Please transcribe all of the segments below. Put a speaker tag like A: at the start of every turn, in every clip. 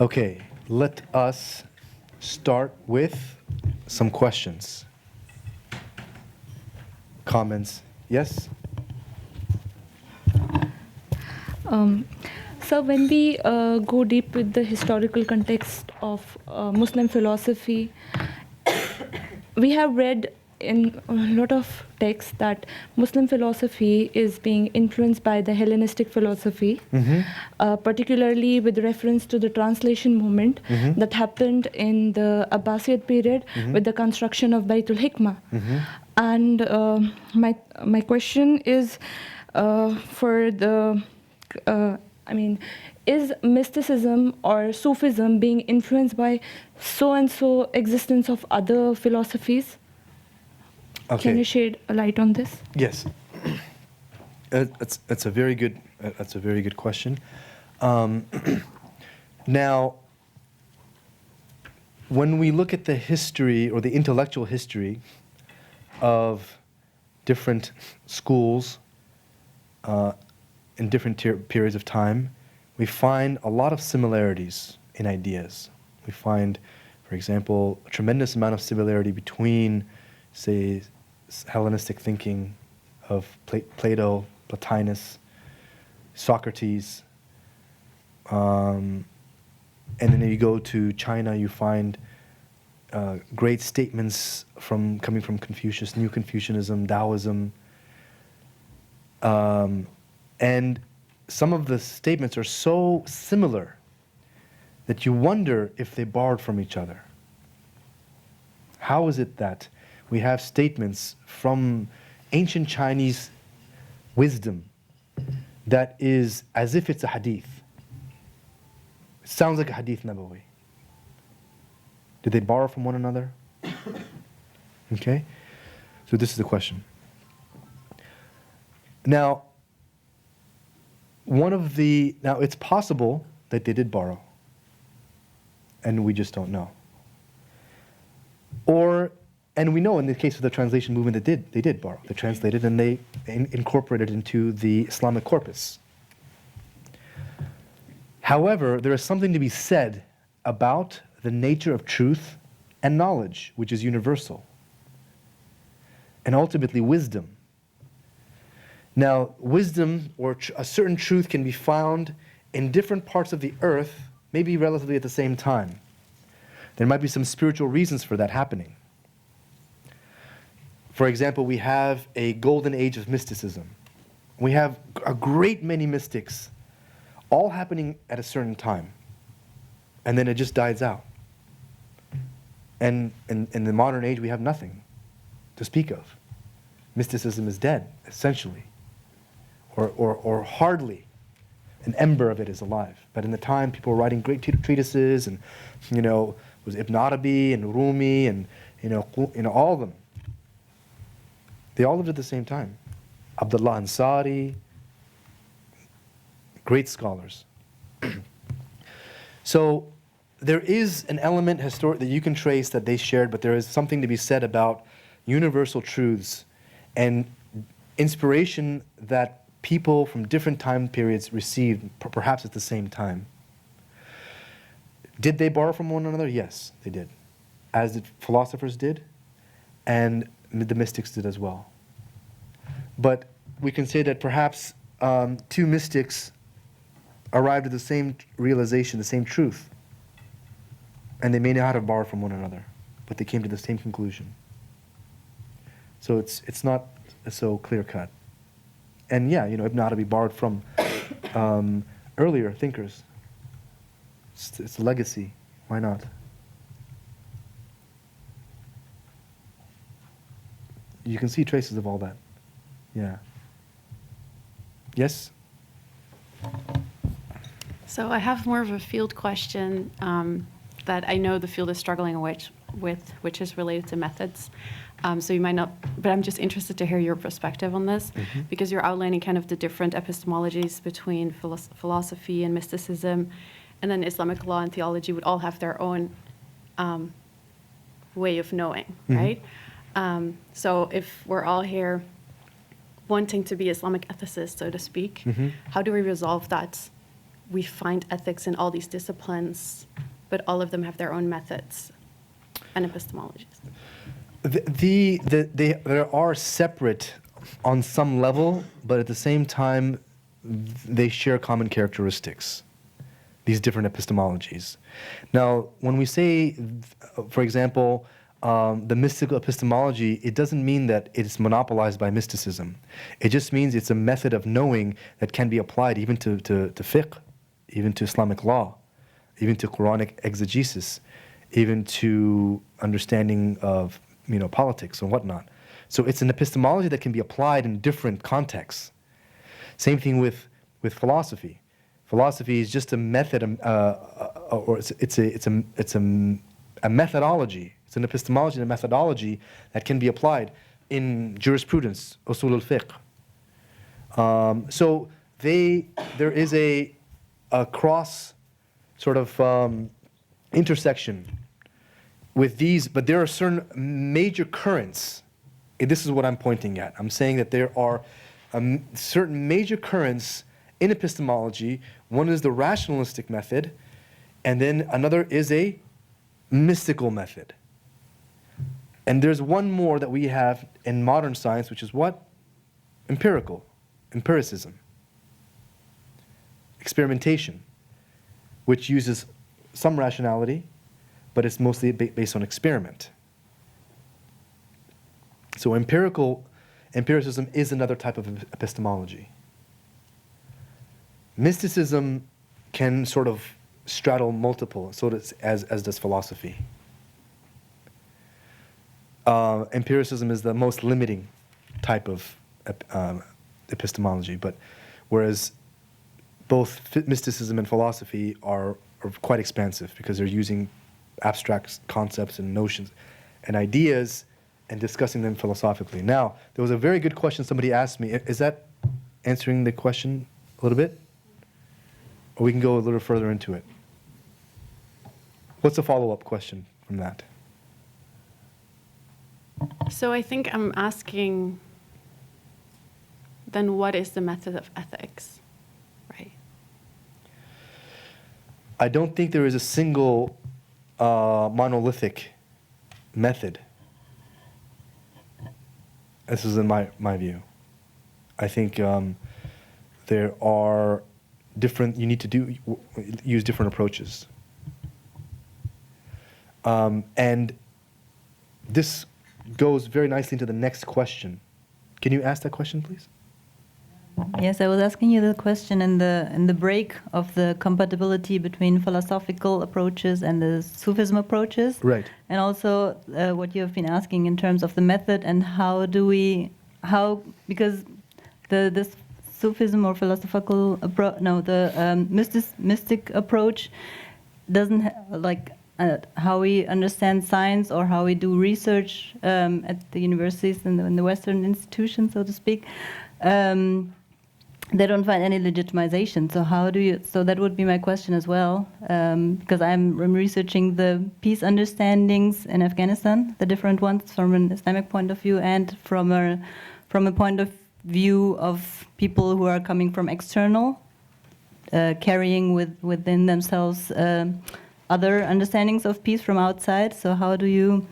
A: Okay, let us start with some questions. Comments? Yes?
B: Um, so when we go deep with the historical context of Muslim philosophy, we have read in a lot of texts that Muslim philosophy is being influenced by the Hellenistic philosophy, particularly with reference to the translation movement that happened in the Abbasid period with the construction of Baitul Hikmah. And my question is for the, I mean, is mysticism or Sufism being influenced by so and so existence of other philosophies?
A: Okay.
B: Can you shed a light on this?
A: Yes. That's a very good question. Now, when we look at the history or the intellectual history of different schools in different periods of time, we find a lot of similarities in ideas. We find, for example, a tremendous amount of similarity between, say, Hellenistic thinking of Plato, Plotinus, Socrates, and then you go to China, you find great statements coming from Confucius, New Confucianism, Taoism, and some of the statements are so similar that you wonder if they borrowed from each other. How is it that we have statements from ancient Chinese wisdom that is as if it's a hadith? It sounds like a hadith nabawi. Did they borrow from one another? Okay? So this is the question. Now, it's possible that they did borrow, and we just don't know. And we know in the case of the translation movement they did borrow. They translated and they incorporated into the Islamic corpus. However, there is something to be said about the nature of truth and knowledge, which is universal, and ultimately wisdom. Now, wisdom or a certain truth can be found in different parts of the earth, maybe relatively at the same time. There might be some spiritual reasons for that happening. For example, we have a golden age of mysticism. We have a great many mystics, all happening at a certain time, and then it just dies out. And in the modern age, we have nothing to speak of. Mysticism is dead, essentially. Or hardly an ember of it is alive. But in the time, people were writing great treatises, and it was Ibn Arabi and Rumi and all of them. They all lived at the same time. Abdullah Ansari, great scholars. So there is an element that you can trace that they shared, but there is something to be said about universal truths and inspiration that people from different time periods received, perhaps at the same time. Did they borrow from one another? Yes, they did. As did philosophers did, and the mystics did as well. But we can say that perhaps two mystics arrived at the same realization, the same truth, and they may not have borrowed from one another, but they came to the same conclusion. So it's not so clear-cut. And yeah, Ibn Arabi borrowed from earlier thinkers. It's a legacy. Why not? You can see traces of all that. Yeah. Yes?
C: So I have more of a field question that I know the field is struggling with, which is related to methods. So you might not, but I'm just interested to hear your perspective on this, because you're outlining kind of the different epistemologies between philosophy and mysticism, and then Islamic law and theology would all have their own way of knowing, right? So if we're all here wanting to be Islamic ethicists, so to speak, how do we resolve that we find ethics in all these disciplines, but all of them have their own methods and epistemologies.
A: There are separate on some level, but at the same time, they share common characteristics, these different epistemologies. Now, when we say, for example, the mystical epistemology, it doesn't mean that it's monopolized by mysticism. It just means it's a method of knowing that can be applied even to fiqh, even to Islamic law, even to Quranic exegesis, even to understanding of politics and whatnot. So it's an epistemology that can be applied in different contexts. Same thing with philosophy. Philosophy is just a method, or it's a methodology. It's an epistemology and a methodology that can be applied in jurisprudence, usul al-fiqh. So there is a cross sort of intersection with these, but there are certain major currents. This is what I'm pointing at. I'm saying that there are certain major currents in epistemology. One is the rationalistic method, and then another is a mystical method. And there's one more that we have in modern science, which is what? Empiricism. Experimentation, which uses some rationality, but it's mostly based on experiment. So empiricism is another type of epistemology. Mysticism can sort of straddle multiple, as does philosophy. Empiricism is the most limiting type of epistemology, but whereas both mysticism and philosophy are quite expansive because they're using abstract concepts and notions and ideas and discussing them philosophically. Now, there was a very good question somebody asked me. Is that answering the question a little bit? Or we can go a little further into it. What's the follow-up question from that?
C: So I think I'm asking, then what is the method of ethics, right?
A: I don't think there is a single monolithic method. This is in my view. I think there are different, you need to use different approaches. And this goes very nicely into the next question. Can you ask that question, please?
D: Yes, I was asking you the question in the break of the compatibility between philosophical approaches and the Sufism approaches.
A: Right.
D: And also what you have been asking in terms of the method and because this Sufism or philosophical approach, the mystic approach doesn't how we understand science or how we do research at the universities and in the Western institutions, so to speak. They don't find any legitimization. So how do you? So that would be my question as well, because I'm researching the peace understandings in Afghanistan, the different ones from an Islamic point of view and from a point of view of people who are coming from external, carrying within themselves other understandings of peace from outside. So how do you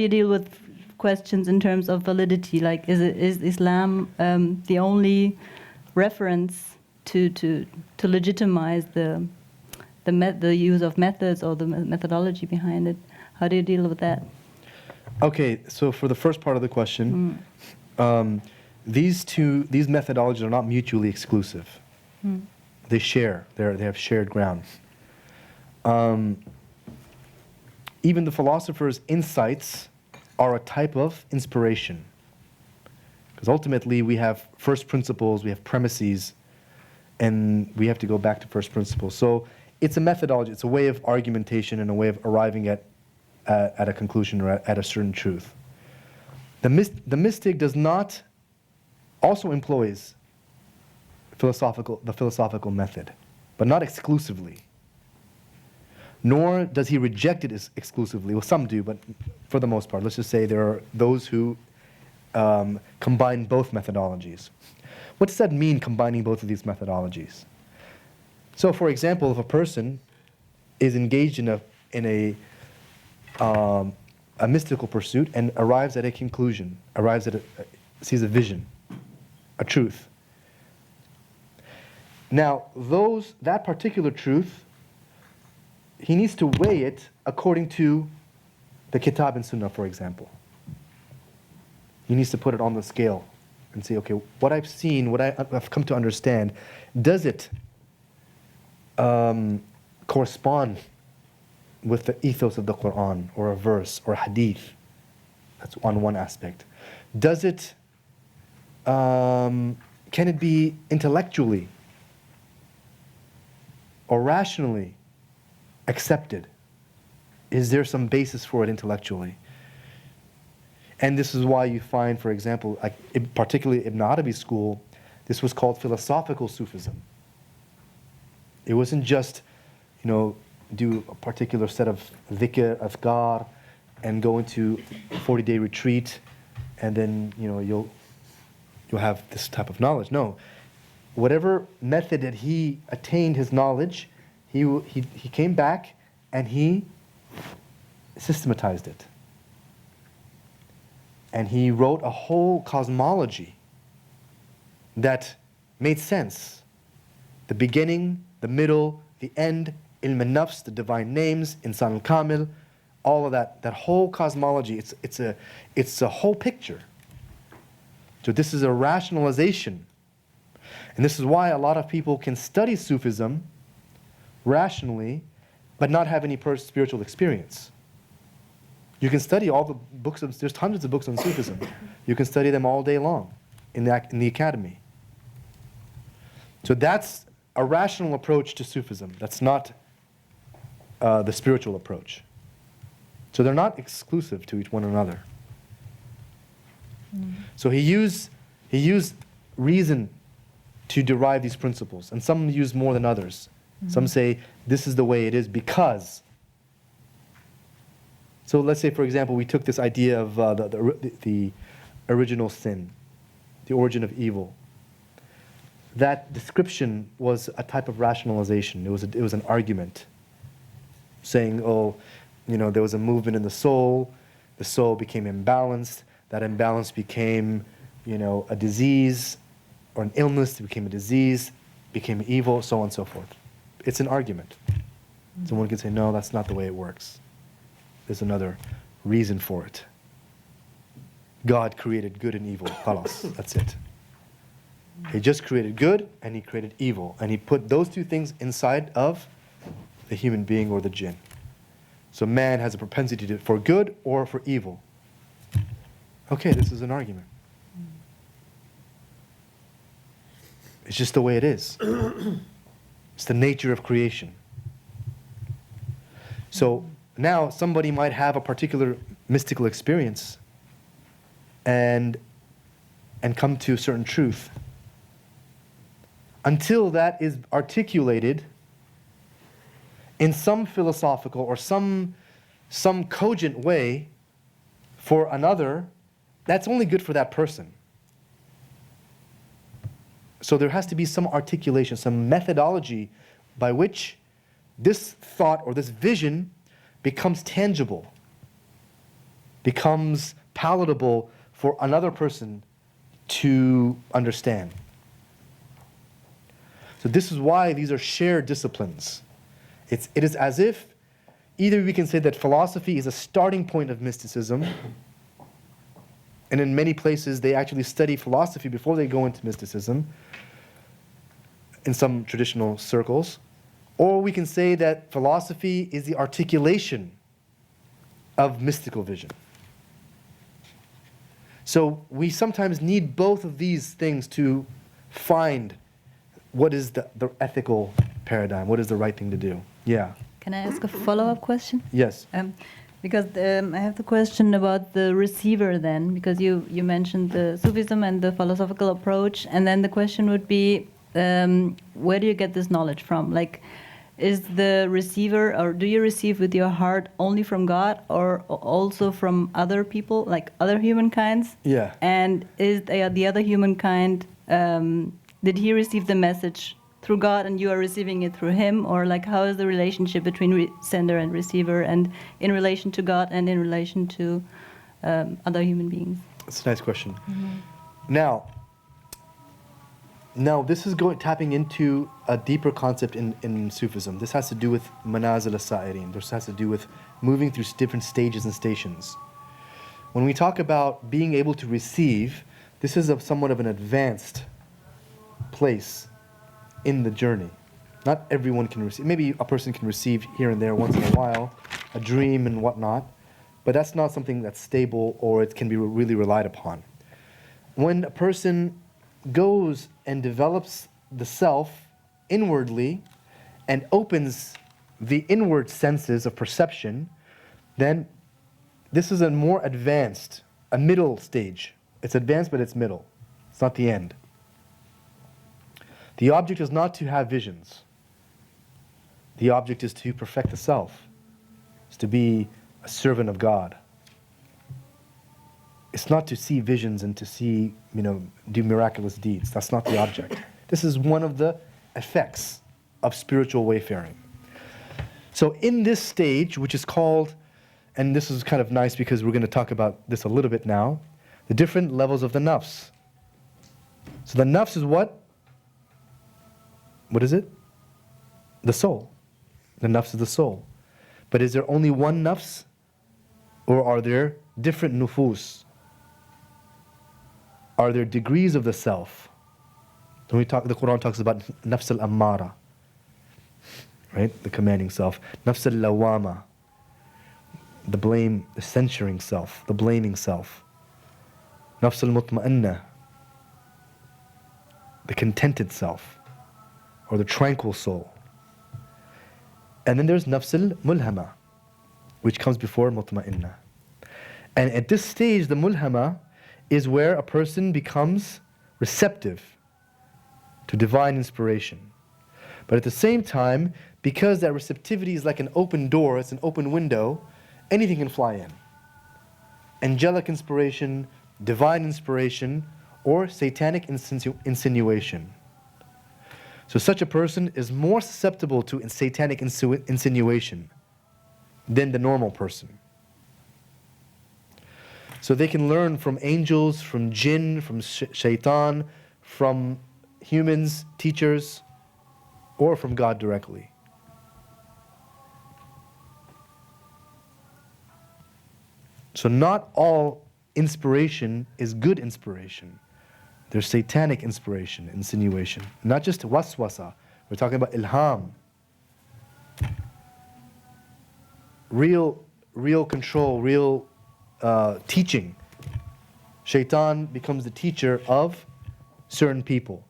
D: deal with questions in terms of validity? Like, is Islam the only reference to legitimize the use of methods or the methodology behind it? How do you deal with that?
A: Okay, so for the first part of the question, these methodologies are not mutually exclusive. They have shared ground. Even the philosophers' insights are a type of inspiration. Because ultimately we have first principles, we have premises, and we have to go back to first principles. So it's a methodology, it's a way of argumentation and a way of arriving at a conclusion or at a certain truth. The mystic does not, also employs the philosophical method, but not exclusively. Nor does he reject it exclusively. Well, some do, but for the most part, let's just say there are those who combine both methodologies. What does that mean, combining both of these methodologies? So, for example, if a person is engaged in a mystical pursuit and arrives at a conclusion, sees a vision, a truth. Now, that particular truth, he needs to weigh it according to the Kitab and Sunnah, for example. He needs to put it on the scale and say, okay, what I've seen, what I've come to understand, does it correspond with the ethos of the Quran, or a verse, or a hadith? That's on one aspect. Does it, can it be intellectually or rationally accepted? Is there some basis for it intellectually? And this is why you find, for example, like particularly Ibn Arabi's school, this was called philosophical Sufism. It wasn't just, do a particular set of dhikr, adhkar, and go into a 40-day retreat, and then you'll have this type of knowledge. No, whatever method that he attained his knowledge, he came back and he systematized it. And he wrote a whole cosmology that made sense. The beginning, the middle, the end, ilm al-nafs, the divine names, insan al-kamil, all of that whole cosmology, it's a whole picture. So this is a rationalization. And this is why a lot of people can study Sufism rationally, but not have any spiritual experience. You can study all the books, there's hundreds of books on Sufism. You can study them all day long in the academy. So that's a rational approach to Sufism. That's not the spiritual approach. So they're not exclusive to each one another. So he used reason to derive these principles, and some use more than others. Some say this is the way it is because. So let's say, for example, we took this idea of the original sin, the origin of evil. That description was a type of rationalization. It was an argument, saying, there was a movement in the soul became imbalanced, that imbalance became, a disease, or an illness became a disease, became evil, so on and so forth. It's an argument. Someone could say, no, that's not the way it works. There's another reason for it. God created good and evil. Khalas, that's it. He just created good and he created evil. And he put those two things inside of the human being or the jinn. So man has a propensity for good or for evil. Okay, this is an argument. It's just the way it is. It's the nature of creation. So now somebody might have a particular mystical experience and come to a certain truth. Until that is articulated in some philosophical or some cogent way for another, that's only good for that person. So there has to be some articulation, some methodology by which this thought or this vision becomes tangible, becomes palatable for another person to understand. So this is why these are shared disciplines. It is as if either we can say that philosophy is a starting point of mysticism, and in many places they actually study philosophy before they go into mysticism, in some traditional circles, or we can say that philosophy is the articulation of mystical vision. So we sometimes need both of these things to find what is the ethical paradigm, what is the right thing to do. Yeah.
D: Can I ask a follow-up question?
A: Yes.
D: Because I have the question about the receiver then, because you mentioned the Sufism and the philosophical approach, and then the question would be, where do you get this knowledge from? Like, is the receiver, or do you receive with your heart only from God, or also from other people, like other humankinds?
A: Yeah.
D: And is the other humankind, did he receive the message through God and you are receiving it through Him, or like how is the relationship between sender and receiver, and in relation to God and in relation to other human beings?
A: That's a nice question. Now, this is tapping into a deeper concept in Sufism. This has to do with manazil al-sa'irin. This has to do with moving through different stages and stations. When we talk about being able to receive, this is somewhat of an advanced place in the journey. Not everyone can receive. Maybe a person can receive here and there once in a while, a dream and whatnot, but that's not something that's stable or it can be really relied upon. When a person goes and develops the self inwardly and opens the inward senses of perception, then this is a more advanced, a middle stage. It's advanced, but it's middle. It's not the end. The object is not to have visions. The object is to perfect the self. It's to be a servant of God. It's not to see visions and to see, do miraculous deeds. That's not the object. This is one of the effects of spiritual wayfaring. So in this stage, which is called, and this is kind of nice because we're going to talk about this a little bit now, the different levels of the nafs. So the nafs is what? What is it? The soul. The nafs is the soul. But is there only one nafs? Or are there different nufus? Are there degrees of the self? When the Quran talks about nafs al-ammara, right? The commanding self. Nafs al-lawama, the censuring self, the blaming self. Nafs al-mutma'anna, the contented self, or the tranquil soul. And then there's nafs al-mulhama, which comes before mutma'inna. And at this stage, the mulhama is where a person becomes receptive to divine inspiration. But at the same time, because that receptivity is like an open door, it's an open window, anything can fly in. Angelic inspiration, divine inspiration, or satanic insinuation. So such a person is more susceptible to satanic insinuation than the normal person. So they can learn from angels, from jinn, from shaitan, from humans, teachers, or from God directly. So not all inspiration is good inspiration. There's satanic inspiration, insinuation. Not just waswasa. We're talking about ilham. Real control, real teaching. Shaitan becomes the teacher of certain people.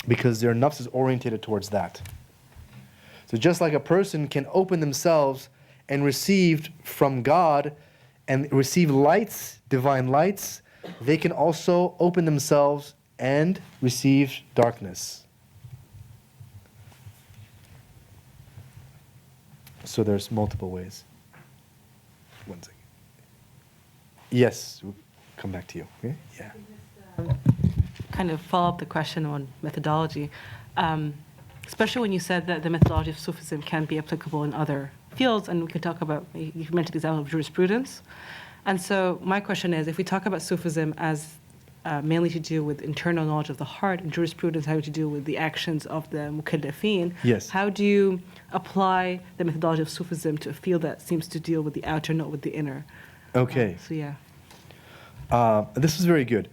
A: Because their nafs is orientated towards that. So just like a person can open themselves and receive from God and receive lights, divine lights, they can also open themselves and receive darkness. So there's multiple ways. One second. Yes, we'll come back to you. Okay? Yeah.
E: Kind of follow up the question on methodology, especially when you said that the methodology of Sufism can be applicable in other fields, and we could talk about, you mentioned the example of jurisprudence. And so my question is, if we talk about Sufism as mainly to do with internal knowledge of the heart, and jurisprudence having to do with the actions of the mukallafin,
A: yes,
E: how do you apply the methodology of Sufism to a field that seems to deal with the outer, not with the inner?
A: Okay.
E: So yeah.
A: This is very good.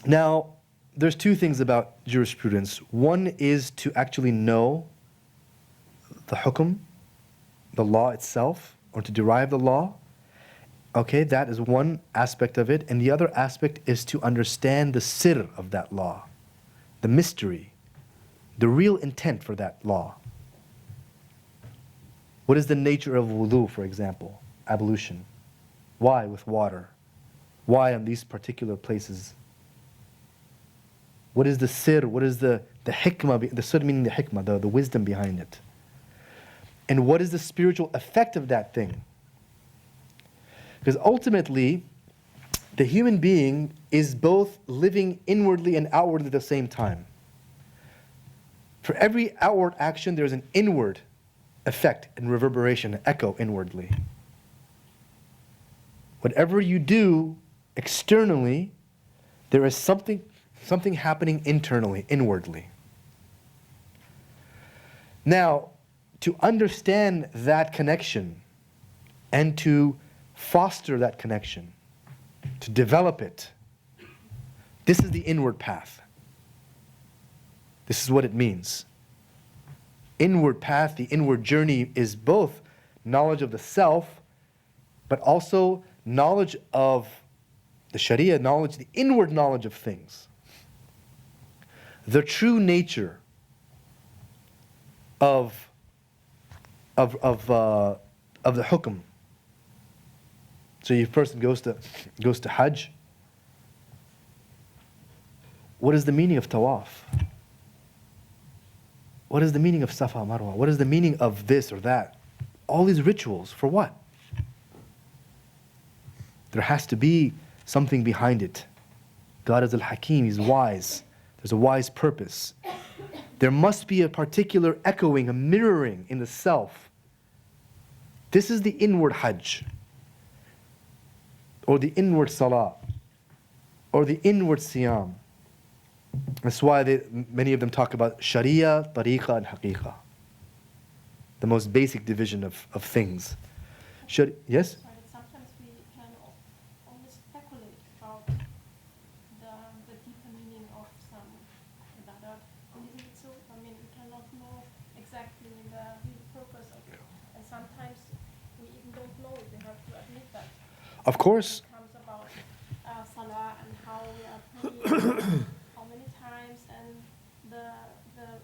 A: Now, there's two things about jurisprudence. One is to actually know the hukum, the law itself, or to derive the law. Okay, that is one aspect of it. And the other aspect is to understand the sir of that law, the mystery, the real intent for that law. What is the nature of wudu, for example, ablution? Why with water? Why on these particular places? What is the sir? What is the hikmah? The sir meaning the hikmah, the wisdom behind it. And what is the spiritual effect of that thing? Because ultimately, The human being is both living inwardly and outwardly at the same time. For every outward action, there's an inward effect and reverberation, echo inwardly. Whatever you do externally, there is something happening internally, inwardly. Now, to understand that connection and to foster that connection, to develop it, this is the inward path. This is what it means. Inward path, the inward journey, is both knowledge of the self, but also knowledge of the Sharia knowledge, the inward knowledge of things. The true nature of the hukm. So if a person goes to Hajj, what is the meaning of tawaf? What is the meaning of Safa Marwa? What is the meaning of this or that? All these rituals, for what? There has to be something behind it. God is al-Hakim, He's wise. There's a wise purpose. There must be a particular echoing, a mirroring in the self. This is the inward Hajj, or the inward Salah, or the inward Siyam. That's why many of them talk about Sharia, Tariqa, and Haqiqa. The most basic division of things. Yes?
F: Sorry, sometimes we can only speculate about the deeper meaning of some ibadat. And isn't it so? I mean, we cannot know exactly the real purpose of it. And sometimes we even don't know it. We have to admit that.
A: Of course.
F: It comes about salah and how we are praying, how many times, and the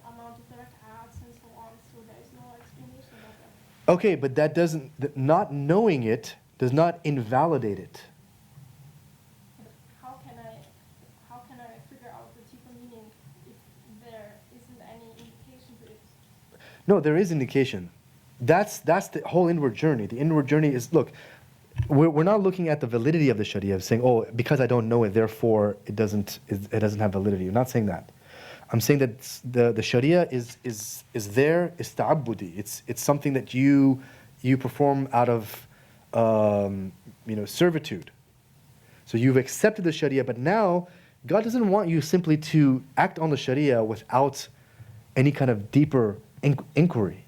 F: amount of the rak'ats and so on. So there is no explanation of that.
A: Okay, but that doesn't, not knowing it does not invalidate it.
F: How can I figure out the deeper meaning if there isn't any indication to it?
A: No, there is indication. That's the whole inward journey. The inward journey is, look, we're not looking at the validity of the Sharia, saying, oh, because I don't know it, therefore it doesn't have validity. I'm not saying that. I'm saying that the Sharia is there, is ta'abbudi. It's something that you perform out of servitude. So you've accepted the Sharia, but now God doesn't want you simply to act on the Sharia without any kind of deeper inquiry,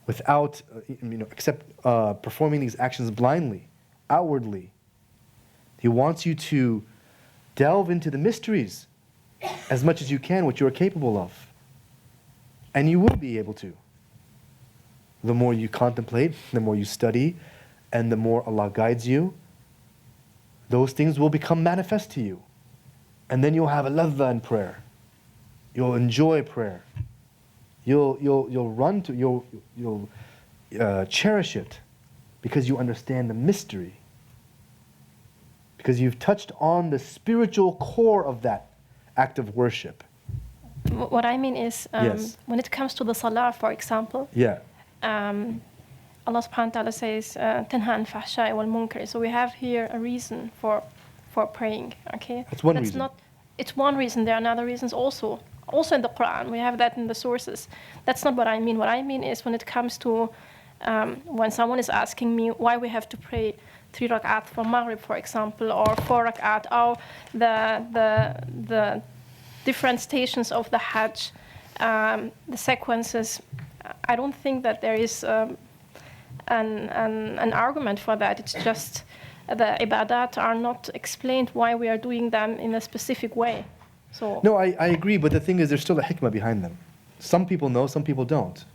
A: without performing these actions blindly, outwardly. He wants you to delve into the mysteries as much as you can, what you are capable of. And you will be able to. The more you contemplate, the more you study, and the more Allah guides you, those things will become manifest to you. And then you'll have a ladha in prayer. You'll enjoy prayer. You'll run to, you'll cherish it because you understand the mystery. Because you've touched on the spiritual core of that act of worship.
F: What I mean is,
A: Yes.
F: when it comes to the salah, for example,
A: Yeah.
F: Allah subhanahu wa ta'ala says, "Tanha an fahsha'i wal munkar." So we have here a reason for praying. Okay,
A: That's one reason.
F: It's one reason. There are other reasons also. Also in the Quran, we have that in the sources. That's not what I mean. What I mean is when it comes to when someone is asking me why we have to pray 3 rak'at for Maghrib, for example, or 4 rak'at, or the different stations of the Hajj, the sequences. I don't think that there is an argument for that. It's just the ibadat are not explained why we are doing them in a specific way. So
A: No, I agree, but the thing is, there's still a hikmah behind them. Some people know, some people don't.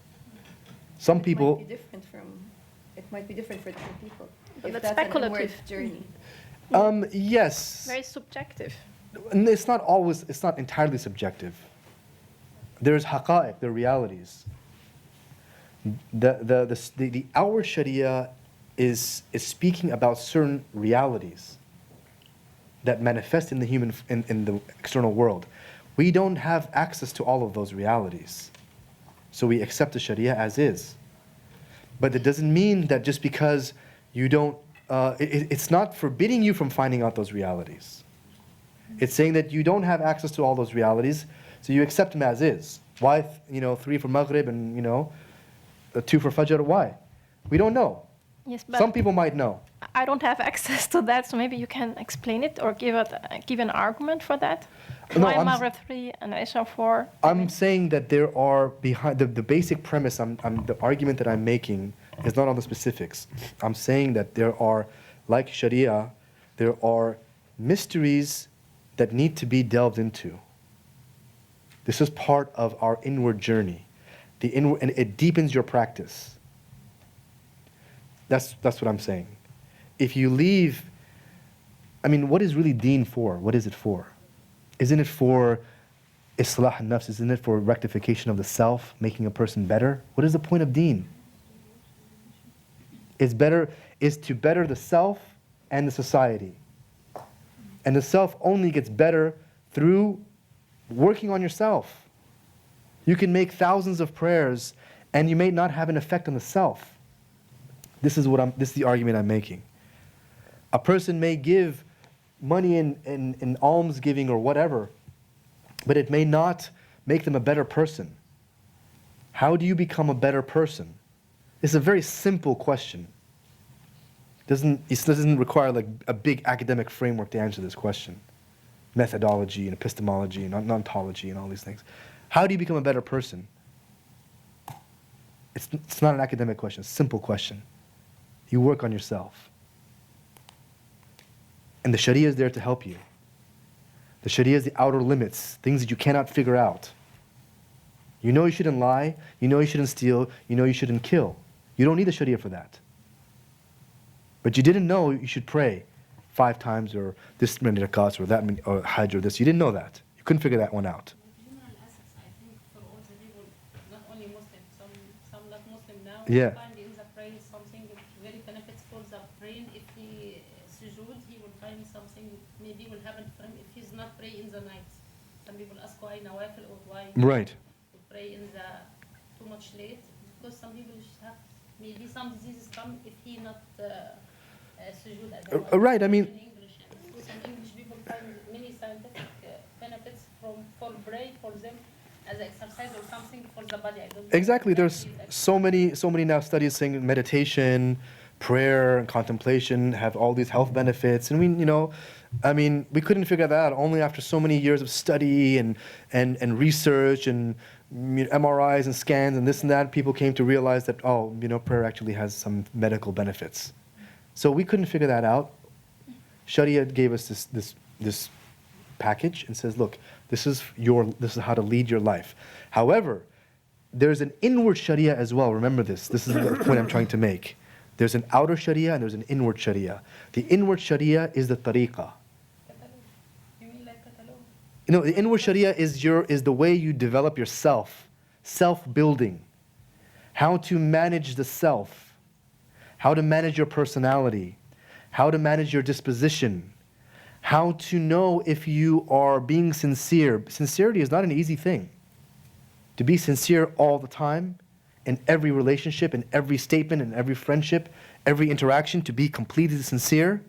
A: Some people.
G: It might be different for different people.
F: But
G: If
F: that's
G: that's an
F: speculative.
G: inward journey.
A: Yes.
F: very subjective.
A: And it's not entirely subjective. There's haqa'iq, there are realities. The outward Sharia is speaking about certain realities that manifest in the human in the external world. We don't have access to all of those realities, so we accept the Sharia as is. But it doesn't mean that just because you don't it's not forbidding you from finding out those realities. It's saying that you don't have access to all those realities, so you accept them as is. Why, 3 for Maghrib and, 2 for Fajr? Why? We don't know.
F: Yes, but
A: Some people might know.
F: I don't have access to that, so maybe you can explain it or give an argument for that.
A: No,
F: Why
A: I'm-
F: Maghrib 3 and Isha 4?
A: I'm saying that there are behind the basic premise. The argument that I'm making is not on the specifics. I'm saying that there are, like Sharia, there are mysteries that need to be delved into. This is part of our inward journey. And it deepens your practice. That's what I'm saying. If you leave, what is really deen for? What is it for? Isn't it for islah al-nafs? Isn't it for rectification of the self, making a person better? What is the point of deen? Is to better the self and the society. And the self only gets better through working on yourself. You can make thousands of prayers and you may not have an effect on the self. This is the argument I'm making. A person may give money in almsgiving or whatever, but it may not make them a better person. How do you become a better person? It's a very simple question. It doesn't require like a big academic framework to answer this question. Methodology and epistemology and ontology and all these things. How do you become a better person? It's not an academic question, it's a simple question. You work on yourself. And the Sharia is there to help you. The Sharia is the outer limits, things that you cannot figure out. You know you shouldn't lie, you know you shouldn't steal, you know you shouldn't kill. You don't need the Sharia for that. But you didn't know you should pray 5 times or this many rakats or that many, or hajj or this. You didn't know that. You couldn't figure that one out.
H: General essence, I think, for all the people, not only Muslims, some not Muslim now,
A: Yeah.
H: find in the prayer something very benefits for the brain. If he sujood, he will find something maybe will happen for him if he's not praying in the night. Some people ask why nawafil or why
A: Right.
H: to pray in the too much late, because some people have maybe some diseases come if he not sujood at all.
A: Right, I mean-
H: In English, and so some English people find many scientific benefits for pray for them as exercise or something for the body. I don't know
A: Exactly. There's
H: exactly.
A: so many now studies saying meditation, prayer, and contemplation have all these health benefits. And we couldn't figure that out only after so many years of study and research and MRIs and scans and this and that. People came to realize that prayer actually has some medical benefits. So we couldn't figure that out. Sharia gave us this package and says, look, this is how to lead your life. However, there's an inward Sharia as well. Remember this. This is the point I'm trying to make. There's an outer Sharia and there's an inward Sharia. The inward Sharia is the tariqah.
H: You mean like catalog?
A: The inward Sharia is the way you develop yourself, self-building, how to manage the self, how to manage your personality, how to manage your disposition, how to know if you are being sincere. Sincerity is not an easy thing. To be sincere all the time, in every relationship, in every statement, in every friendship, every interaction, to be completely sincere,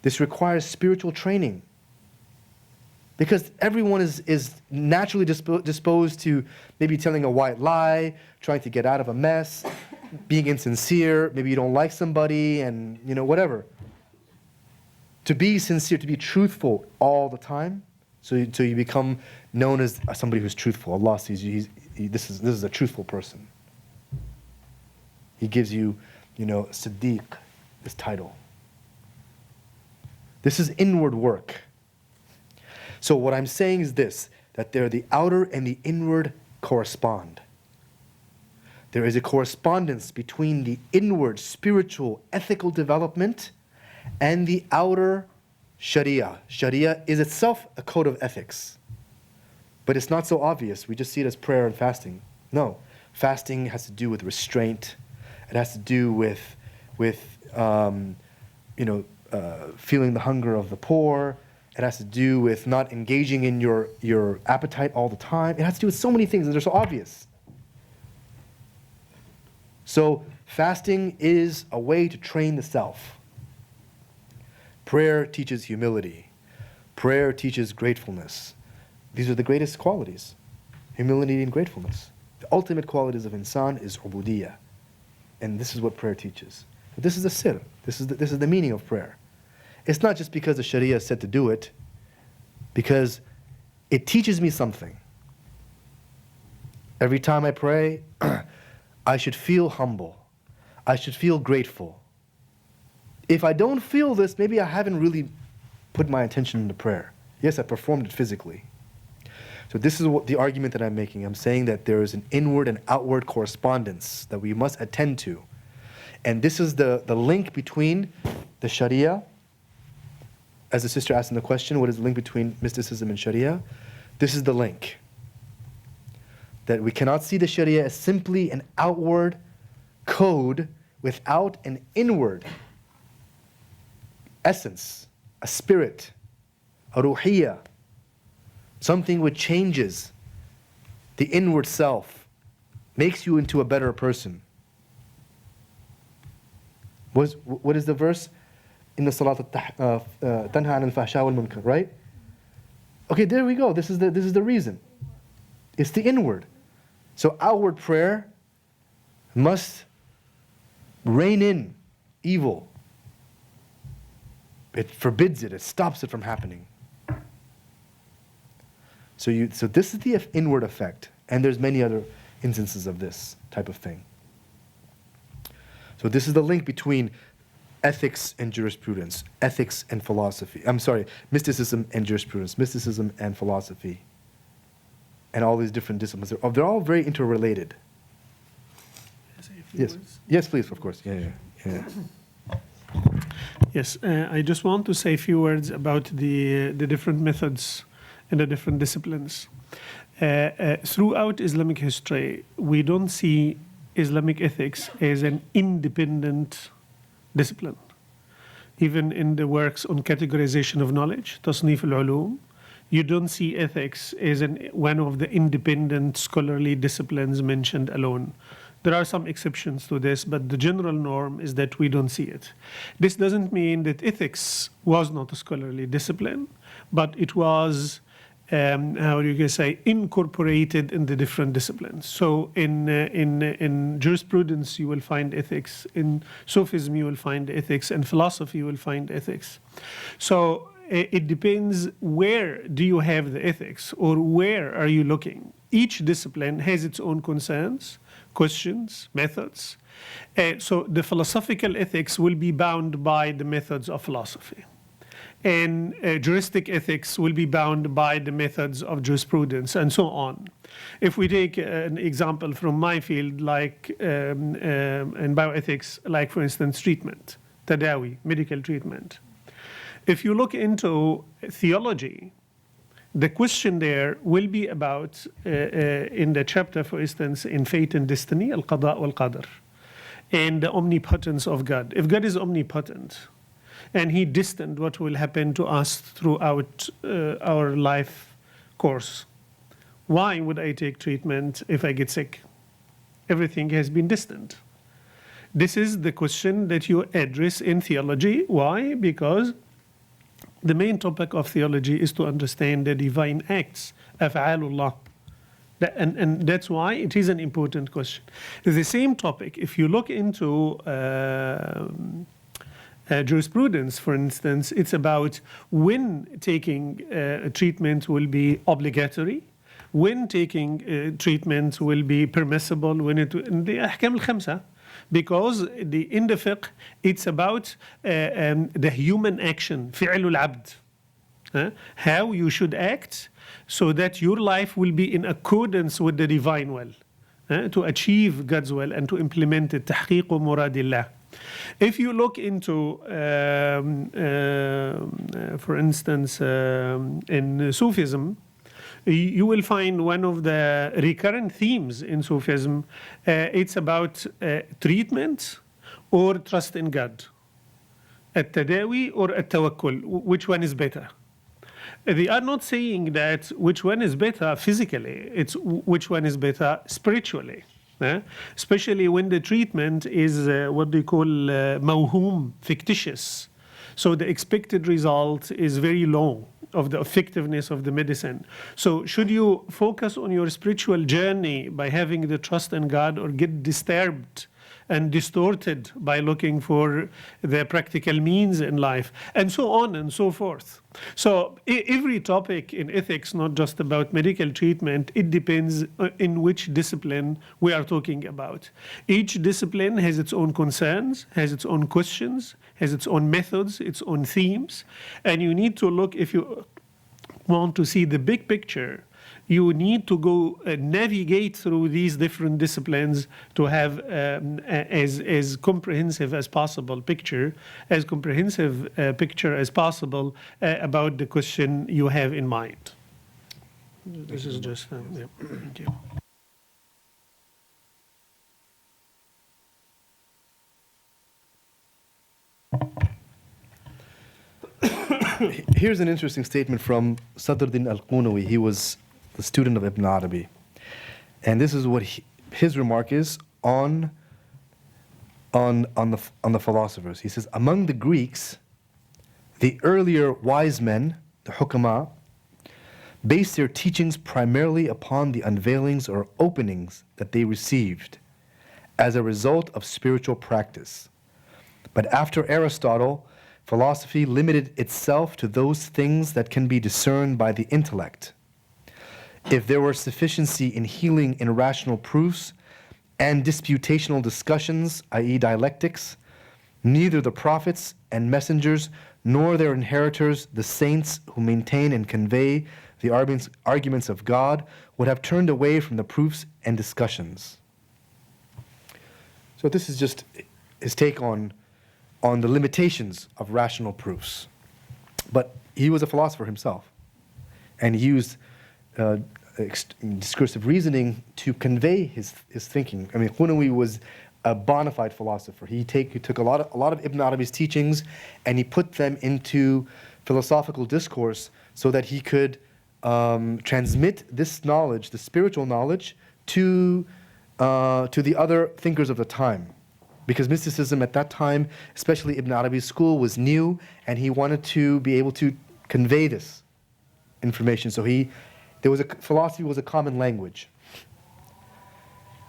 A: this requires spiritual training. Because everyone is naturally disposed to maybe telling a white lie, trying to get out of a mess, being insincere, maybe you don't like somebody, and whatever. To be sincere, to be truthful all the time, so you become known as somebody who's truthful. Allah sees you. This is a truthful person. He gives you, Siddiq, this title. This is inward work. So what I'm saying is this, that the outer and the inward correspond. There is a correspondence between the inward spiritual ethical development and the outer Sharia. Sharia is itself a code of ethics. But it's not so obvious. We just see it as prayer and fasting. No. Fasting has to do with restraint. It has to do with feeling the hunger of the poor. It has to do with not engaging in your appetite all the time. It has to do with so many things, and they're so obvious. So fasting is a way to train the self. Prayer teaches humility. Prayer teaches gratefulness. These are the greatest qualities, humility and gratefulness. The ultimate qualities of insan is ubudiyah. And this is what prayer teaches. This is the sir. This is the meaning of prayer. It's not just because the Sharia said to do it, because it teaches me something. Every time I pray, I should feel humble. I should feel grateful. If I don't feel this, maybe I haven't really put my attention into prayer. Yes, I performed it physically. So this is what the argument that I'm making. I'm saying that there is an inward and outward correspondence that we must attend to. And this is the link between the Sharia, as the sister asked in the question, what is the link between mysticism and Sharia? This is the link. That we cannot see the Sharia as simply an outward code without an inward essence, a spirit, a ruhiyya, something which changes the inward self, makes you into a better person. What is the verse? In the Salat Tanha an al-Fahsha wal-Munkar, right? Okay, there we go. This is the reason. It's the inward. So outward prayer must rein in evil. It forbids it. It stops it from happening. So this is the inward effect, and there's many other instances of this type of thing. So this is the link between ethics and jurisprudence, ethics and philosophy. I'm sorry, mysticism and jurisprudence, mysticism and philosophy, and all these different disciplines. They're all very interrelated. Yes, yes, please, of course. Yeah.
I: Yes, I just want to say a few words about the different methods and the different disciplines. Throughout Islamic history, we don't see Islamic ethics as an independent discipline. Even in the works on categorization of knowledge, Tasnif al-Ulum, you don't see ethics as one of the independent scholarly disciplines mentioned alone. There are some exceptions to this, but the general norm is that we don't see it. This doesn't mean that ethics was not a scholarly discipline, but it was, how you can say, incorporated in the different disciplines. So in jurisprudence, you will find ethics. In Sufism, you will find ethics. In philosophy, you will find ethics. So it depends where do you have the ethics or where are you looking. Each discipline has its own concerns, questions, methods. So the philosophical ethics will be bound by the methods of philosophy. And juristic ethics will be bound by the methods of jurisprudence, and so on. If we take an example from my field, like in bioethics, like for instance, treatment, tadawi, medical treatment. If you look into theology, the question there will be about, in the chapter, for instance, in fate and destiny, al-qada wal-qadr, and the omnipotence of God. If God is omnipotent, and he distant what will happen to us throughout our life course, why would I take treatment if I get sick? Everything has been distant. This is the question that you address in theology. Why? Because the main topic of theology is to understand the divine acts, af'alullah. And that's why it is an important question. The same topic, if you look into jurisprudence, for instance, it's about when taking treatment will be obligatory, when taking treatment will be permissible, when it in the ahkam al-khamsa, because in the fiqh it's about the human action, fi'l al-abd, how you should act so that your life will be in accordance with the divine will, to achieve God's will and to implement it, tahqiq muradillah. If you look into, for instance, in Sufism, you will find one of the recurrent themes in Sufism. It's about treatment or trust in God, at-tadawi or at-tawakkul. Which one is better? They are not saying that which one is better physically. It's which one is better spiritually. Especially when the treatment is what they call mawhum, fictitious. So the expected result is very low of the effectiveness of the medicine. So should you focus on your spiritual journey by having the trust in God, or get disturbed and distorted by looking for the practical means in life, and so on and so forth? So every topic in ethics, not just about medical treatment, it depends in which discipline we are talking about. Each discipline has its own concerns, has its own questions, has its own methods, its own themes, and you need to look, if you want to see the big picture, you need to go navigate through these different disciplines to have as comprehensive as possible picture, as possible about the question you have in mind. This is just, yeah. Thank you.
A: Here's an interesting statement from Sadruddin al-Qunawi. He was the student of Ibn Arabi. And this is what his remark is on the philosophers. He says, among the Greeks, the earlier wise men, the hukama, based their teachings primarily upon the unveilings or openings that they received as a result of spiritual practice. But after Aristotle, philosophy limited itself to those things that can be discerned by the intellect. If there were sufficiency in healing in rational proofs and disputational discussions, i.e. dialectics, neither the prophets and messengers nor their inheritors, the saints who maintain and convey the arguments of God, would have turned away from the proofs and discussions. So this is just his take on the limitations of rational proofs. But he was a philosopher himself, and he used discursive reasoning to convey his thinking. I mean, Qunawi was a bona fide philosopher. He took a lot of Ibn Arabi's teachings and he put them into philosophical discourse so that he could transmit this knowledge, the spiritual knowledge, to the other thinkers of the time. Because mysticism at that time, especially Ibn Arabi's school, was new, and he wanted to be able to convey this information. So philosophy was a common language.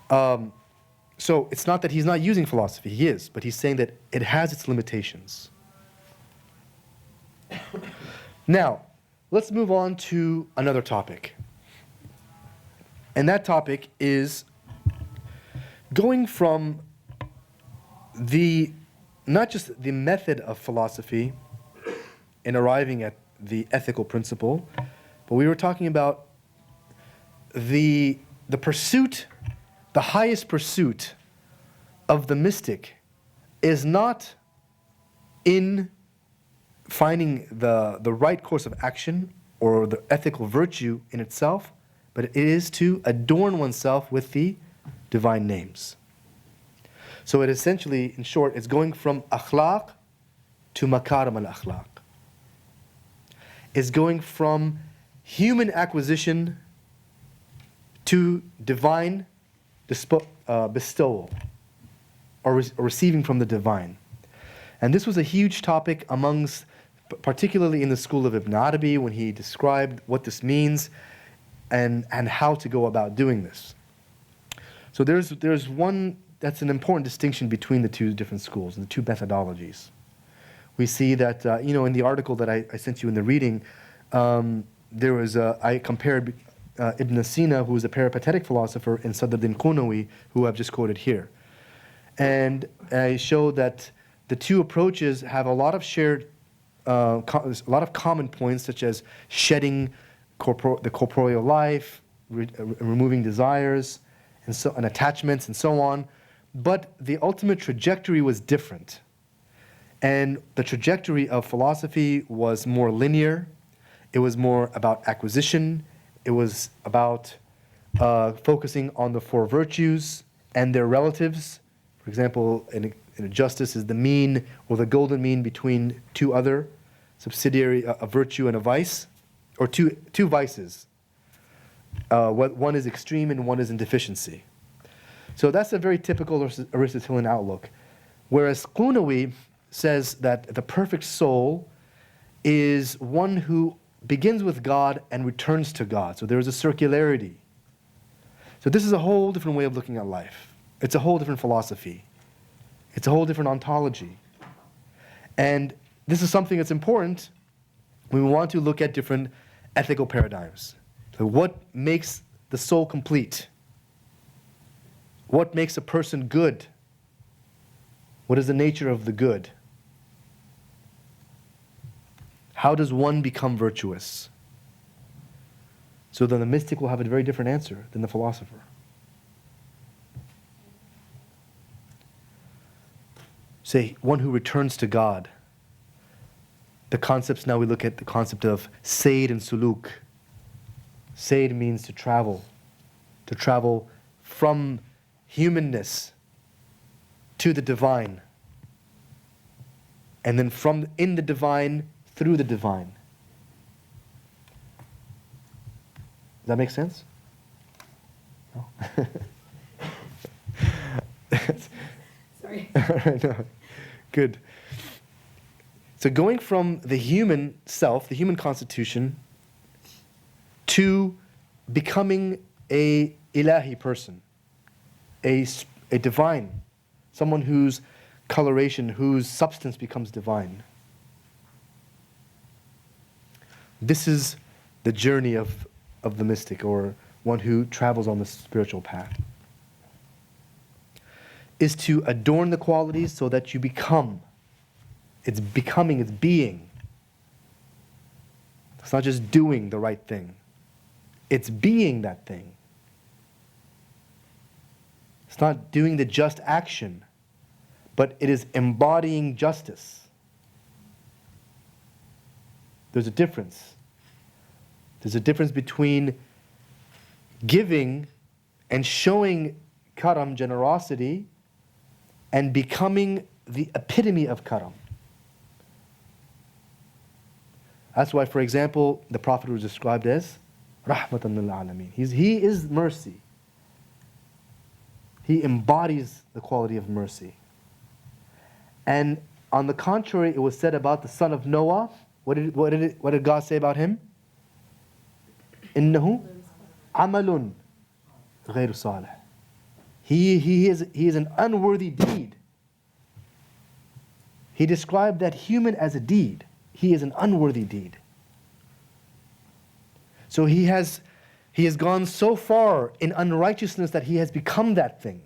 A: So it's not that he's not using philosophy, he is, but he's saying that it has its limitations. Now, let's move on to another topic. And that topic is going from not just the method of philosophy in arriving at the ethical principle, but we were talking about the pursuit, the highest pursuit of the mystic is not in finding the right course of action or the ethical virtue in itself, but it is to adorn oneself with the divine names. So it essentially, in short, is going from akhlaq to makarim al-akhlaq. It's going from human acquisition to divine bestowal, or receiving from the divine. And this was a huge topic amongst, particularly in the school of Ibn Arabi, when he described what this means and how to go about doing this. So there's one, that's an important distinction between the two different schools, the two methodologies. We see that, in the article that I sent you in the reading, I compared Ibn Sina, who is a peripatetic philosopher, and Sadruddin Qunawi, who I've just quoted here. And I showed that the two approaches have a lot of a lot of common points, such as shedding the corporeal life, removing desires, and attachments, and so on. But the ultimate trajectory was different. And the trajectory of philosophy was more linear. It was more about acquisition. It was about focusing on the four virtues and their relatives. For example, in a justice is the mean or the golden mean between two other subsidiary, a virtue and a vice, or two vices. One is extreme and one is in deficiency. So that's a very typical Aristotelian outlook. Whereas Qunawi says that the perfect soul is one who begins with God and returns to God. So there is a circularity. So this is a whole different way of looking at life. It's a whole different philosophy. It's a whole different ontology. And this is something that's important when we want to look at different ethical paradigms. So what makes the soul complete? What makes a person good? What is the nature of the good? How does one become virtuous? So then the mystic will have a very different answer than the philosopher. Say, one who returns to God. The concepts, now we look at the concept of sayd and suluk. Sayd means to travel from humanness to the divine, and then from in the divine through the divine. Does that make sense? No?
G: Sorry.
A: No. Good. So going from the human self, the human constitution, to becoming a ilahi person, a divine, someone whose coloration, whose substance becomes divine. This is the journey of the mystic, or one who travels on the spiritual path. Is to adorn the qualities so that you become. It's becoming, it's being. It's not just doing the right thing. It's being that thing. It's not doing the just action, but it is embodying justice. There's a difference. There's a difference between giving and showing karam, generosity, and becoming the epitome of karam. That's why, for example, the Prophet was described as rahmatan lil alameen. He is mercy. He embodies the quality of mercy. And on the contrary, it was said about the son of Noah. What did God say about him? إنه عمل غير صالح. He is an unworthy deed. He described that human as a deed. He is an unworthy deed. So he has gone so far in unrighteousness that he has become that thing.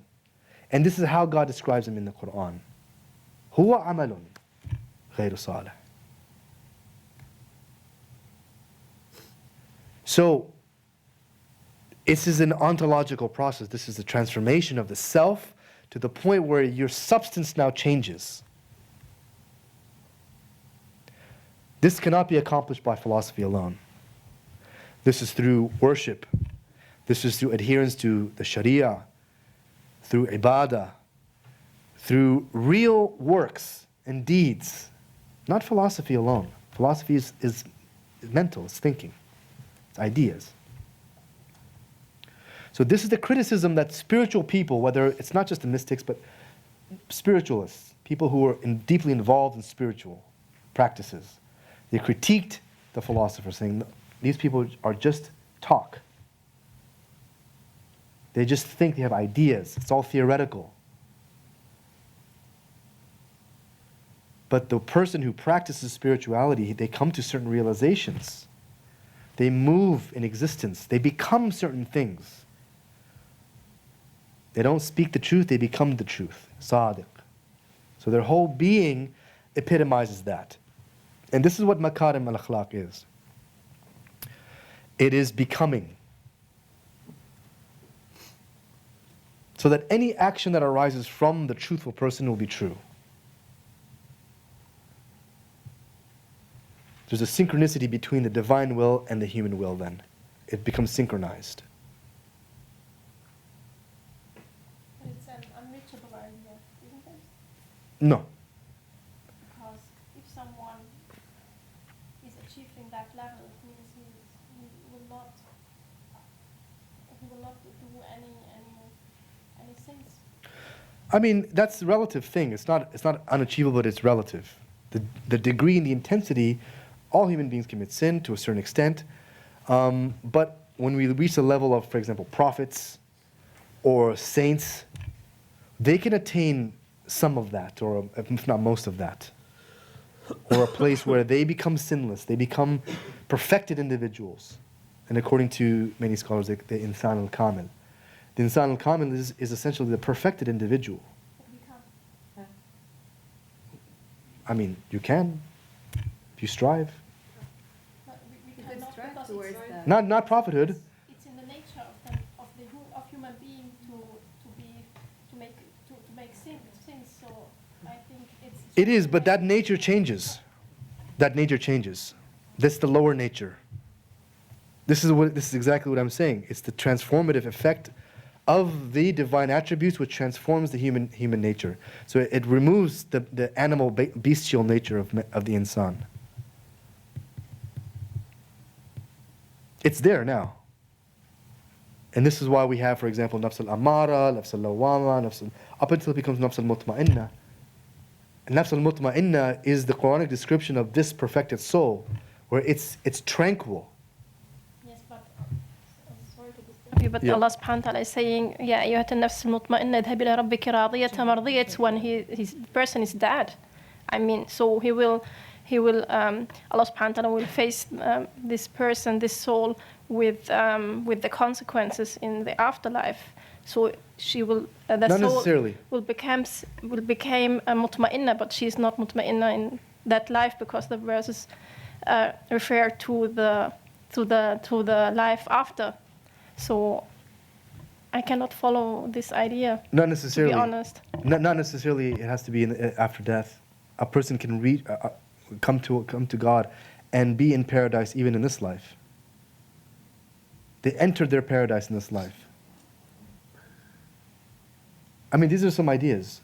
A: And this is how God describes him in the Quran. هو عمل غير صالح. So, this is an ontological process. This is the transformation of the self to the point where your substance now changes. This cannot be accomplished by philosophy alone. This is through worship. This is through adherence to the Sharia, through ibadah, through real works and deeds. Not philosophy alone. Philosophy is mental, it's thinking. Ideas. So this is the criticism that spiritual people, whether it's not just the mystics, but spiritualists, people who are deeply involved in spiritual practices, they critiqued the philosophers, saying these people are just talk. They just think they have ideas. It's all theoretical. But the person who practices spirituality, they come to certain realizations. They move in existence. They become certain things. They don't speak the truth, they become the truth. Sadiq. So their whole being epitomizes that. And this is what makarim al-akhlaq is. It is becoming. So that any action that arises from the truthful person will be true. There's a synchronicity between the divine will and the human will then. It becomes synchronized.
F: But it's an unreachable idea, isn't it?
A: No.
F: Because if someone is achieving that level, it means he will not do any sins.
A: I mean, that's a relative thing. It's not unachievable, but it's relative. The degree and the intensity, all human beings commit sin to a certain extent. But when we reach the level of, for example, prophets or saints, they can attain some of that, or if not most of that. Or a place where they become sinless, they become perfected individuals. And according to many scholars, the insan al-kamil. The insan al-kamil is essentially the perfected individual. I mean, you can, if you strive.
F: But we cannot, because it's,
A: Not prophethood.
F: it's in the nature of human being to make things. So I think it's.
A: It is, but that nature changes. That nature changes. That's the lower nature. This is exactly what I'm saying. It's the transformative effect of the divine attributes which transforms the human nature. So it removes the animal bestial nature of the insan. It's there now. And this is why we have, for example, nafs al-amara, nafs al-lawama, up until it becomes nafs al-mutma'inna. And nafs al-mutma'inna is the Quranic description of this perfected soul, where it's tranquil.
F: Yes, but sorry to disturb you, but
A: Yeah.
F: Allah subhanahu wa ta'ala is saying, يا أيها النفس المطمئنة اذهبي إلى ربك راضية مرضية, when his person is dead. I mean, so he will Allah subhanahu wa ta'ala will face this person, this soul, with the consequences in the afterlife. So she will the
A: Not
F: soul
A: necessarily.
F: will become mutma'inna, but she is not mutma'inna in that life, because the verses refer to the life after. So I cannot follow this idea.
A: Not necessarily.
F: To be honest.
A: Not necessarily. It has to be after death. A person can come to God and be in paradise even in this life. They entered their paradise in this life. I mean, these are some ideas.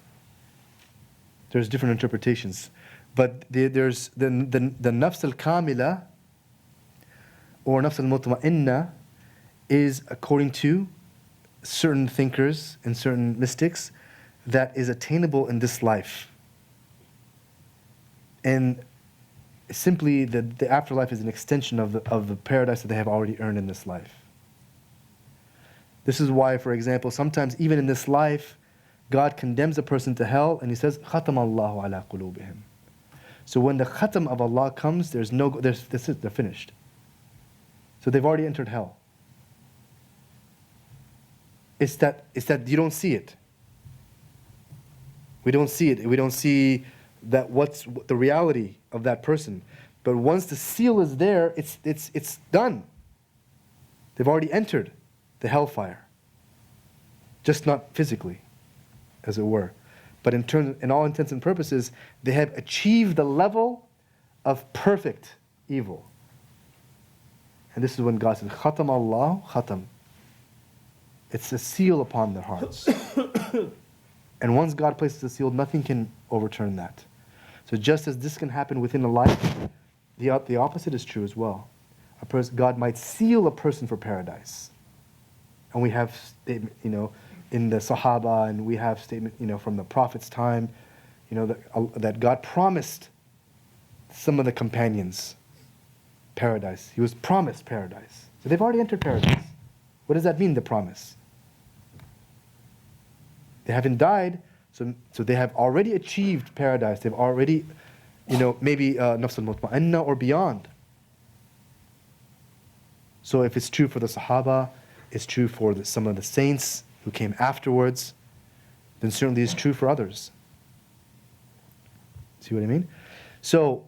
A: There's different interpretations, but there's the nafs al-kamila or nafs al-mutma'inna is, according to certain thinkers and certain mystics, that is attainable in this life. And simply the afterlife is an extension of the paradise that they have already earned in this life. This is why, for example, sometimes even in this life, God condemns a person to hell and he says, "Khatam Allahu ala qulubihim." So when the khatam of Allah comes, that's it, they're finished. So they've already entered hell. It's that you don't see it. We don't see it. We don't see that what's the reality of that person. But once the seal is there, it's done. They've already entered the hellfire. Just not physically, as it were. But in all intents and purposes, they have achieved the level of perfect evil. And this is when God says, Khatam Allah, Khatam. It's a seal upon their hearts. And once God places a seal, nothing can overturn that. So just as this can happen within a life, the opposite is true as well. God might seal a person for paradise. And we have statement, in the Sahaba, and we have statement, from the Prophet's time, that God promised some of the companions paradise. He was promised paradise. So they've already entered paradise. What does that mean, the promise? They haven't died, so they have already achieved paradise. They've already, maybe nafs al-mutma'inna or beyond. So if it's true for the Sahaba, it's true for some of the saints who came afterwards, then certainly it's true for others. See what I mean? So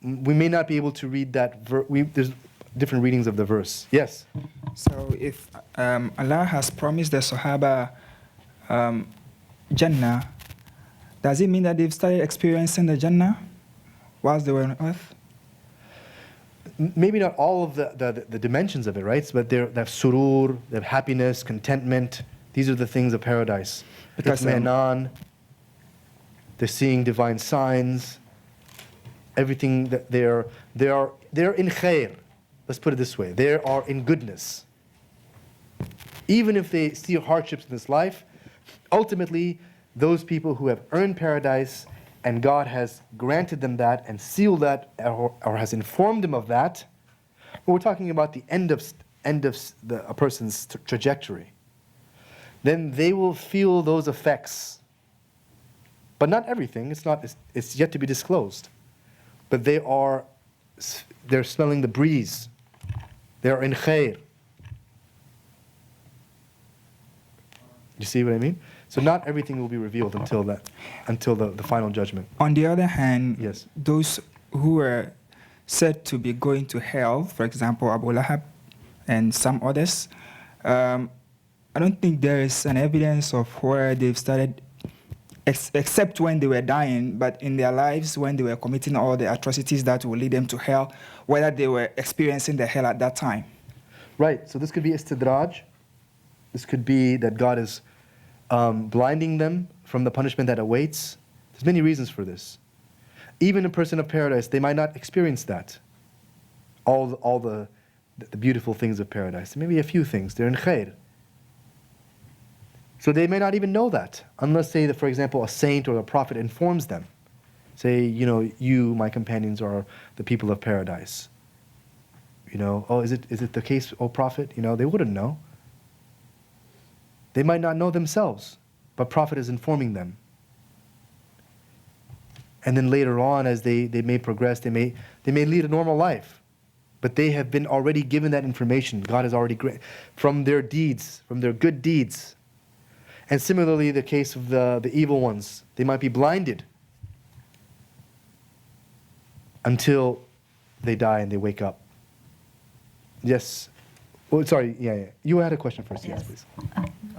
A: we may not be able to read that there's different readings of the verse. Yes?
J: So if Allah has promised the Sahaba Jannah, does it mean that they've started experiencing the Jannah whilst they were on earth?
A: Maybe not all of the dimensions of it, right? But they have surur, they have happiness, contentment. These are the things of paradise.
J: Because,
A: Itmanan, they're seeing divine signs. Everything that they're in khair. Let's put it this way: they are in goodness. Even if they see hardships in this life, ultimately those people who have earned paradise and God has granted them that and sealed that or has informed them of that, but we're talking about the end of a person's trajectory, then they will feel those effects. But not everything, it's yet to be disclosed. But they're smelling the breeze. They're in khair. You see what I mean? So not everything will be revealed until the final judgment.
J: On the other hand,
A: Yes.
J: those who were said to be going to hell, for example, Abu Lahab and some others, I don't think there is an evidence of where they've started, except when they were dying, but in their lives when they were committing all the atrocities that will lead them to hell, whether they were experiencing the hell at that time.
A: Right, so this could be istidraj. This could be that God is blinding them from the punishment that awaits. There's many reasons for this. Even a person of paradise, they might not experience that. All the beautiful things of paradise. Maybe a few things. They're in khair. So they may not even know that, unless, say, that, for example, a saint or a prophet informs them. Say, you, my companions, are the people of paradise. Oh, is it the case, O prophet? They wouldn't know. They might not know themselves, but prophet is informing them. And then later on, as they may progress, they may lead a normal life. But they have been already given that information. God has already from their deeds, from their good deeds. And similarly, the case of the evil ones, they might be blinded until they die and they wake up. Yes. Oh, sorry. Yeah. You had a question first. Yes, please.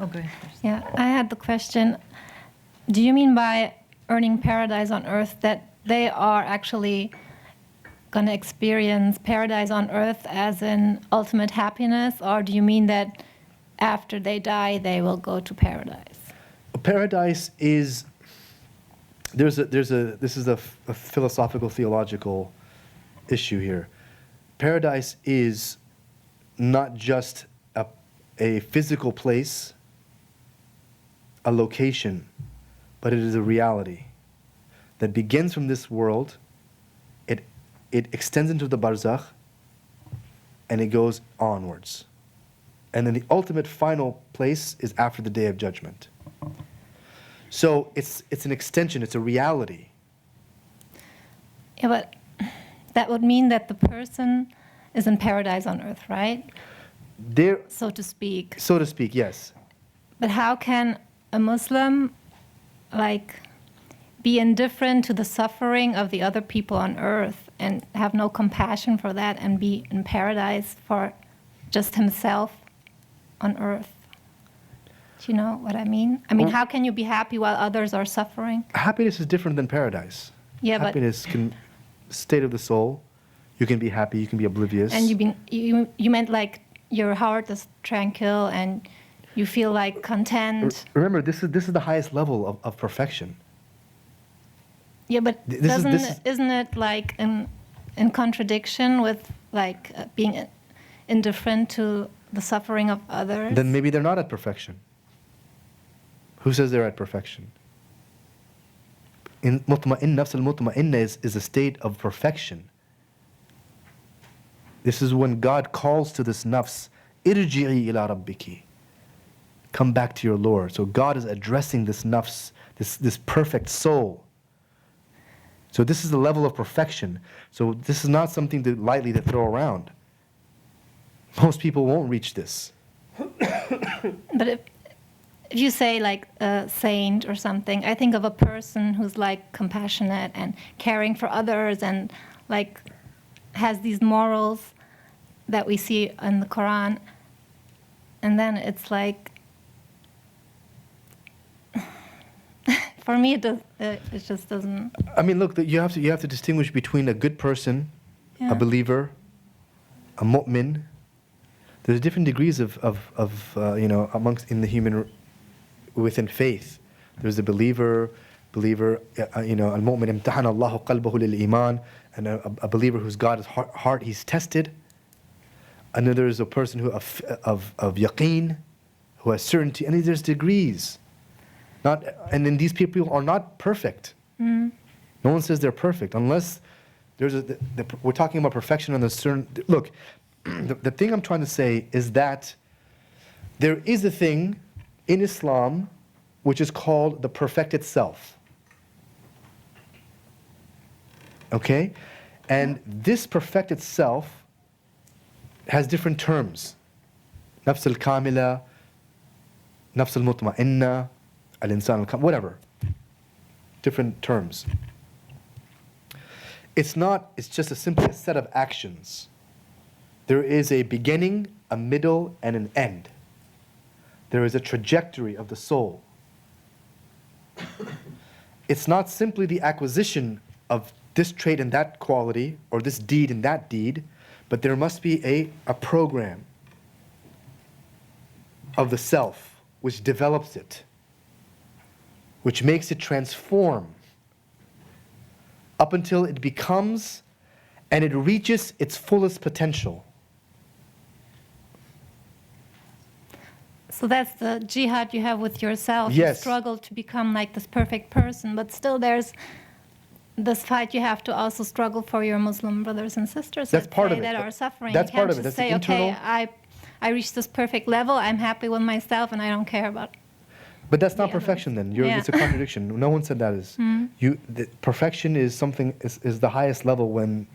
D: Okay.
G: Yeah, I had the question. Do you mean by earning paradise on earth that they are actually going to experience paradise on earth as in ultimate happiness, or do you mean that after they die they will go to paradise?
A: Paradise is this is a philosophical theological issue here. Paradise is not just a physical place, a location, but it is a reality that begins from this world. It extends into the barzakh, and it goes onwards. And then the ultimate final place is after the Day of Judgment. So it's an extension, it's a reality.
G: Yeah, but that would mean that the person is in paradise on earth, right? So to speak.
A: So to speak, yes.
G: But how can a Muslim be indifferent to the suffering of the other people on earth and have no compassion for that and be in paradise for just himself on earth? Do you know what I mean? How can you be happy while others are suffering?
A: Happiness is different than paradise.
G: Yeah,
A: happiness can state of the soul. You can be happy, you can be oblivious.
G: And you meant your heart is tranquil and you feel content.
A: Remember, this is the highest level of perfection.
G: Yeah, but isn't it in contradiction with being indifferent to the suffering of others?
A: Then maybe they're not at perfection. Who says they're at perfection? Nafs al-mutma'inna is a state of perfection. This is when God calls to this nafs, irji'i ila rabbiki. Come back to your Lord. So God is addressing this nafs, this perfect soul. So this is the level of perfection. So this is not something lightly to throw around. Most people won't reach this.
G: But if you say a saint or something, I think of a person who's compassionate and caring for others and has these morals that we see in the Quran. And then it's for me, it just doesn't.
A: Look, you have to distinguish between a good person, a believer, a mu'min. There's different degrees of amongst in the human within faith. There's a believer, al-mu'min imtahana Allahu qalbahu lil-iman, and a believer whose God's heart he's tested. Another is a person of yaqeen, who has certainty, and there's degrees. And then these people are not perfect. No one says they're perfect unless there's we're talking about perfection on a certain. Look, the thing I'm trying to say is that there is a thing in Islam which is called the perfected self. Okay? And this perfected self has different terms. Nafs al-kamila, nafs al-mutma'inna, al-insan al-kamil, whatever. Different terms. It's just simply a set of actions. There is a beginning, a middle, and an end. There is a trajectory of the soul. It's not simply the acquisition of this trait and that quality, or this deed and that deed, but there must be a program of the self which develops it, which makes it transform up until it becomes and it reaches its fullest potential.
G: So that's the jihad you have with yourself.
A: Yes.
G: You struggle to become like this perfect person, but still there's this fight you have to also struggle for your Muslim brothers and sisters.
A: That's
G: let's
A: part
G: say,
A: of it.
G: that are suffering.
A: That's
G: you can't
A: part of it.
G: just
A: That's
G: say,
A: the internal.
G: okay, I reached this perfect level. I'm happy with myself, and I don't care about.
A: But that's not
G: the others.
A: perfection then.
G: Yeah.
A: It's a contradiction. No one said that is. Perfection is something, is the highest level when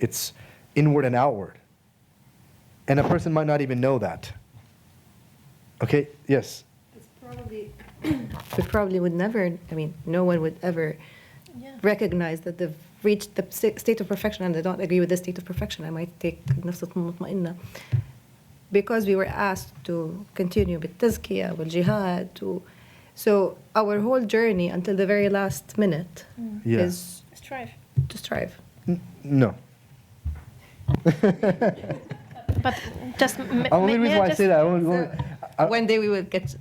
A: it's inward and outward. And a person might not even know that. Okay, yes.
K: It's probably, we probably would never, I mean, no one would ever recognize that they've reached the state of perfection, and they don't agree with the state of perfection. I might take nafs al-mutma'inna. Because we were asked to continue with tazkiyah, with jihad, so our whole journey until the very last minute is
F: Strive.
K: to strive.
A: No.
F: But just
A: The only reason why I say that,
K: One day we will get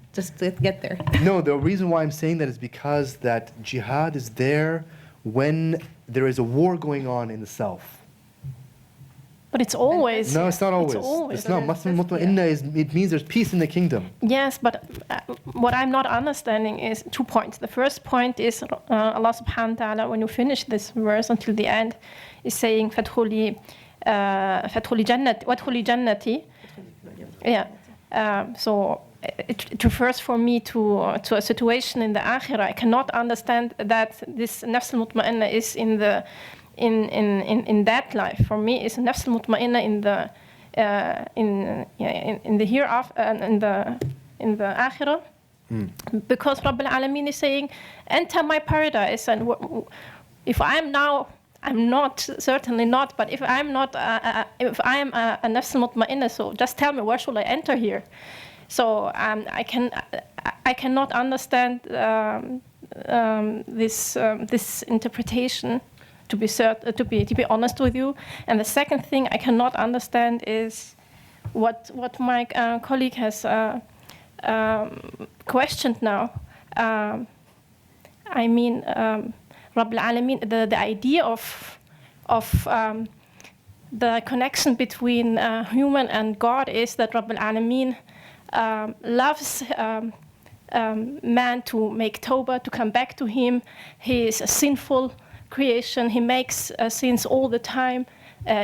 K: there.
A: no, the reason why I'm saying that is because that jihad is there when there is a war going on in the self.
F: But it's always.
A: No, it's not always. It's not. Muslim mutma'inna it means there's peace in the kingdom.
F: Yes, but what I'm not understanding is 2 points. The first point is Allah subhanahu wa ta'ala, when you finish this verse until the end, is saying, Fadkhuli jannati. Yeah. So it refers for me to a situation in the akhirah. I cannot understand that this nafs al-mutma'inna is in that life. For me, it's nafs al-mutma'inna in the hereafter, in the akhirah. Because Rabb al-Alameen is saying, enter my paradise. And if I'm now, I'm not, certainly not, but if I'm not, if I am a nafs al-mutma'inna, so just tell me, where should I enter here? So I cannot understand this interpretation, to be honest with you. And the second thing I cannot understand is what my colleague has questioned now. I mean, Rabb al-Alameen, the idea of the connection between human and God is that Rabb al-Alameen loves man to make tawbah, to come back to him. He is a sinful creation. He makes sins all the time.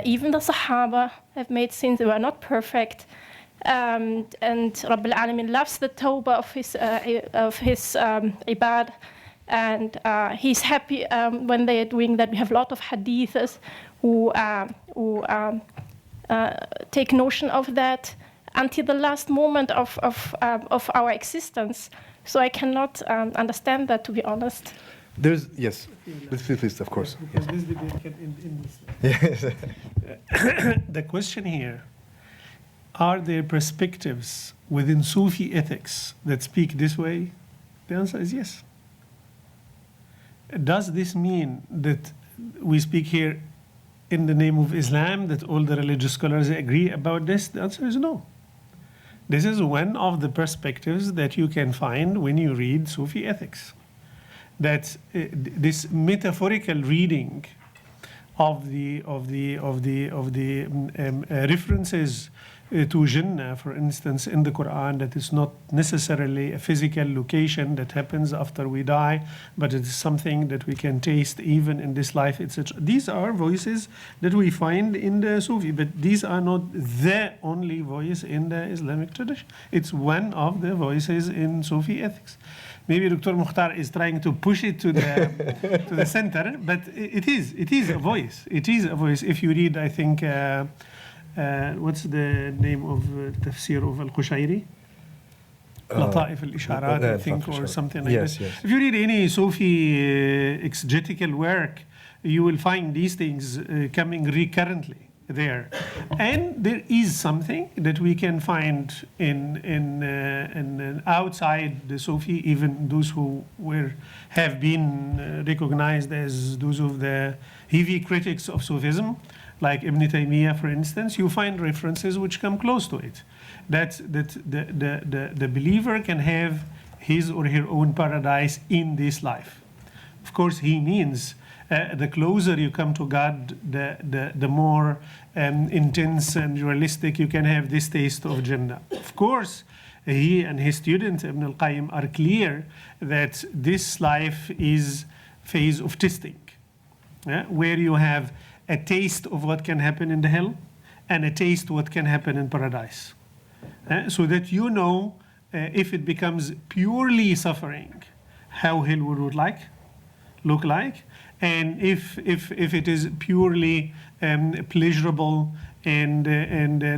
F: Even the Sahaba have made sins. They were not perfect. And Rabb al-Alameen loves the tawbah of his ibad. And he's happy when they are doing that. We have a lot of hadiths who take notion of that until the last moment of our existence. So I cannot understand that, to be honest.
A: Yes, please, of course.
I: Because this debate can end this way.
A: Yes.
I: The question here, are there perspectives within Sufi ethics that speak this way? The answer is yes. Does this mean that we speak here in the name of Islam, that all the religious scholars agree about this? The answer is no. This is one of the perspectives that you can find when you read Sufi ethics. That this metaphorical reading of the references to Jannah, for instance, in the Quran, that is not necessarily a physical location that happens after we die, but it is something that we can taste even in this life, etc. These are voices that we find in the Sufi, but these are not the only voice in the Islamic tradition. It's one of the voices in Sufi ethics. Maybe Dr. Mukhtar is trying to push it to the to the center, but it is a voice. It is a voice. If you read, I think, what's the name of tafsir of Al-Qushayri? Lataif al-Isharat, I think, or something like
A: yes,
I: that.
A: yes.
I: If you read any Sufi exegetical work, you will find these things coming recurrently there. And there is something that we can find in outside the Sufi, even those who have been recognized as those of the heavy critics of Sufism, like Ibn Taymiyyah, for instance. You find references which come close to it. That the believer can have his or her own paradise in this life. Of course, he means the closer you come to God, the more intense and realistic you can have this taste of Jannah. Of course, he and his student Ibn al-Qayyim are clear that this life is phase of testing, where you have a taste of what can happen in the hell and a taste of what can happen in paradise. So that you know if it becomes purely suffering, how hell would look like, and if it is purely pleasurable and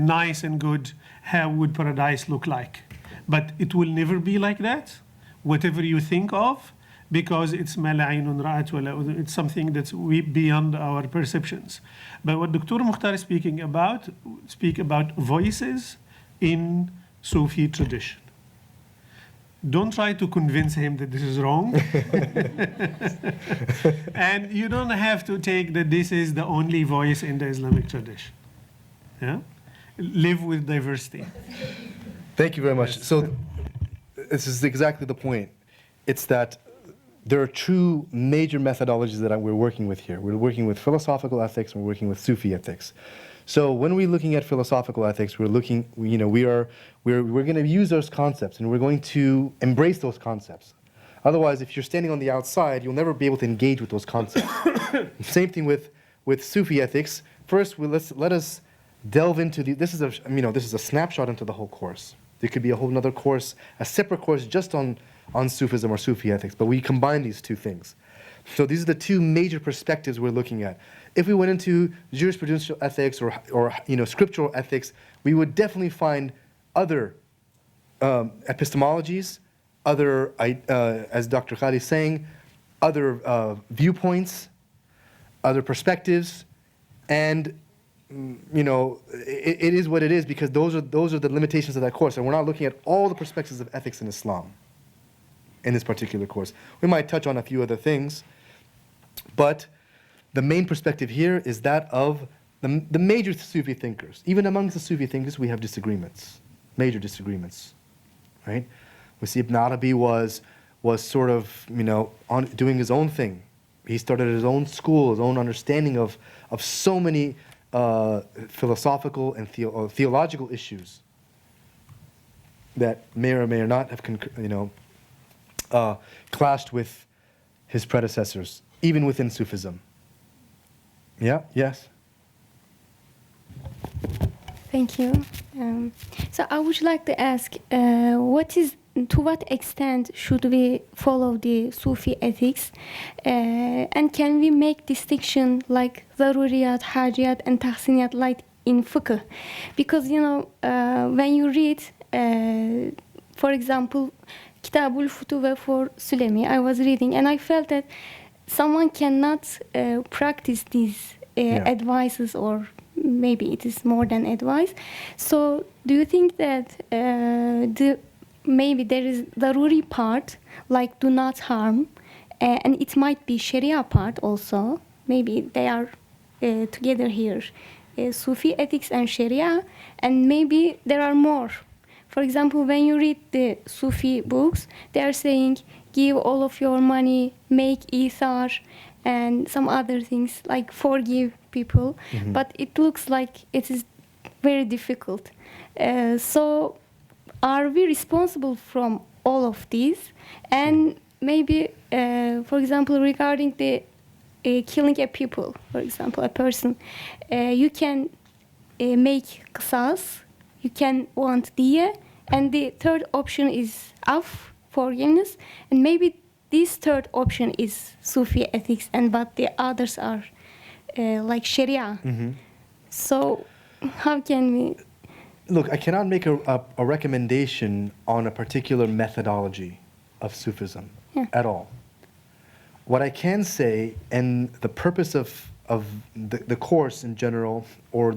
I: nice and good, how would paradise look like? But it will never be like that, whatever you think of, because it's it's something that's beyond our perceptions. But what Dr. Mukhtar is speak about voices in Sufi tradition. Don't try to convince him that this is wrong. And you don't have to take that this is the only voice in the Islamic tradition. Yeah? Live with diversity.
A: Thank you very much. So this is exactly the point. It's that there are two major methodologies that we're working with here. We're working with philosophical ethics and we're working with Sufi ethics. So when we're looking at philosophical ethics, we're looking, we're going to use those concepts and we're going to embrace those concepts. Otherwise, if you're standing on the outside, you'll never be able to engage with those concepts. Same thing with Sufi ethics. First, let us delve into this is a snapshot into the whole course. There could be a whole other course, a separate course just on Sufism or Sufi ethics, but we combine these two things. So these are the two major perspectives we're looking at. If we went into jurisprudential ethics or scriptural ethics, we would definitely find other epistemologies, other, as Dr. Khali is saying, other viewpoints, other perspectives, and it is what it is because those are the limitations of that course, and we're not looking at all the perspectives of ethics in Islam in this particular course. We might touch on a few other things, but the main perspective here is that of the major Sufi thinkers. Even amongst the Sufi thinkers, we have disagreements, major disagreements, right? We see Ibn Arabi was sort of, doing his own thing. He started his own school, his own understanding of so many philosophical and theological issues that may or may not have, clashed with his predecessors, even within Sufism. Yeah, yes?
L: Thank you. So I would like to ask, to what extent should we follow the Sufi ethics? And can we make distinction like Zaruriyat, Hajiyat, and Tahsiniyat like in fiqh? Because, when you read, for example, Kitabul Futuve for Sulemi, I was reading, and I felt that someone cannot practice these advices, or maybe it is more than advice. So do you think that maybe there is daruri part, like do not harm, and it might be Sharia part also? Maybe they are together here, Sufi ethics and Sharia, and maybe there are more. For example, when you read the Sufi books, they are saying, give all of your money, make ithar, and some other things like forgive people, but it looks like it is very difficult. So are we responsible from all of these? And maybe, for example, regarding the killing a people, for example, a person, you can make qisas, you can want diya, and the third option is af, forgiveness, and maybe this third option is Sufi ethics, and but the others are like Sharia. So how can we?
A: Look, I cannot make a recommendation on a particular methodology of Sufism at all. What I can say, and the purpose of the course in general, or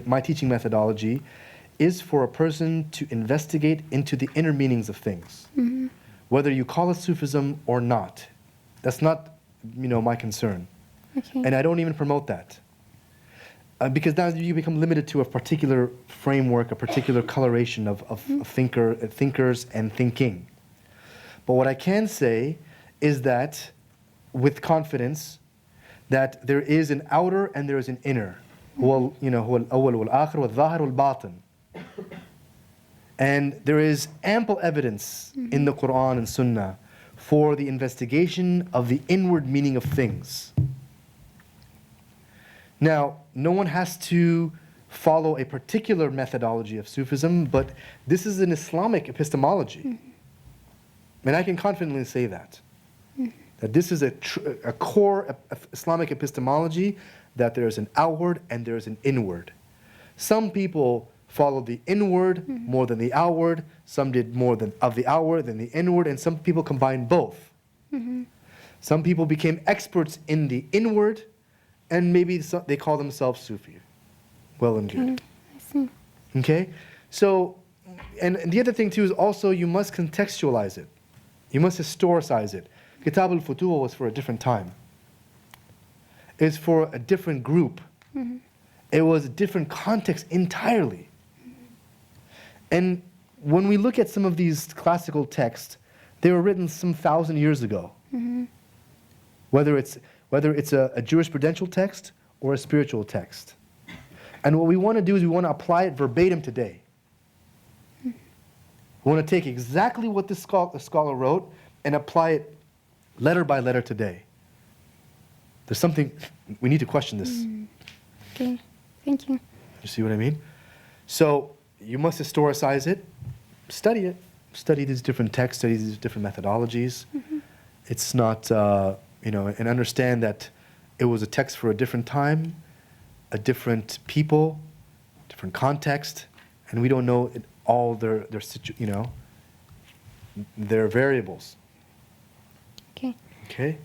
A: my teaching methodology, is for a person to investigate into the inner meanings of things. Whether you call it Sufism or not, that's not, my concern.
L: Okay.
A: And I don't even promote that. Because now you become limited to a particular framework, a particular coloration of thinkers and thinking. But what I can say is that, with confidence, that there is an outer and there is an inner. هو الأول والآخر والظاهر والباطن. And there is ample evidence in the Quran and Sunnah for the investigation of the inward meaning of things. Now, no one has to follow a particular methodology of Sufism, but this is an Islamic epistemology. And I can confidently say that. That this is a core Islamic epistemology, that there is an outward and there is an inward. Some people follow the inward more than the outward, some did more of the outward than the inward, and some people combined both. Some people became experts in the inward, and maybe they call themselves Sufi. Well and good.
L: I see.
A: Okay? So, and the other thing too is also you must contextualize it. You must historicize it. Kitab al-Futuh was for a different time. It's for a different group. It was a different context entirely. And when we look at some of these classical texts, they were written some 1,000 years ago. Whether it's a jurisprudential text or a spiritual text. And what we want to do is we want to apply it verbatim today. We want to take exactly what the scholar wrote and apply it letter by letter today. There's something, we need to question this.
L: Okay, thank you.
A: You see what I mean? So you must historicize it, study it, study these different texts, study these different methodologies. It's not, and understand that it was a text for a different time, a different people, different context, and we don't know all their variables.
L: Okay.
A: Okay?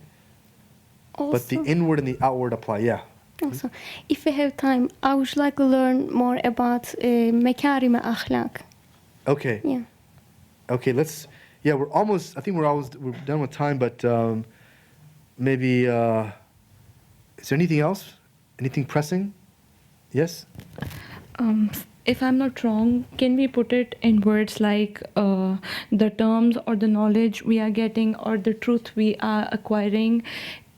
L: Also,
A: But the inward and the outward apply, yeah.
L: also, if we have time, I would like to learn more about mekarim akhlaq.
A: Okay.
L: Yeah.
A: Okay, we're done with time, but maybe, is there anything else? Anything pressing? Yes?
B: If I'm not wrong, can we put it in words like the terms or the knowledge we are getting or the truth we are acquiring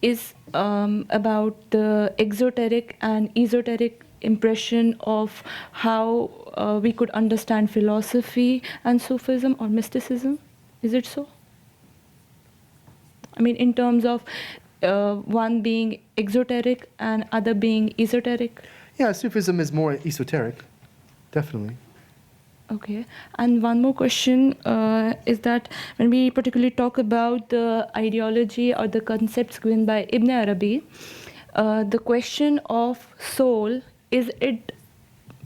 B: is about the exoteric and esoteric impression of how we could understand philosophy and Sufism or mysticism? Is it so? I mean, in terms of one being exoteric and other being esoteric?
A: Yeah, Sufism is more esoteric, definitely.
B: Okay. And one more question is that when we particularly talk about the ideology or the concepts given by Ibn Arabi, the question of soul, is it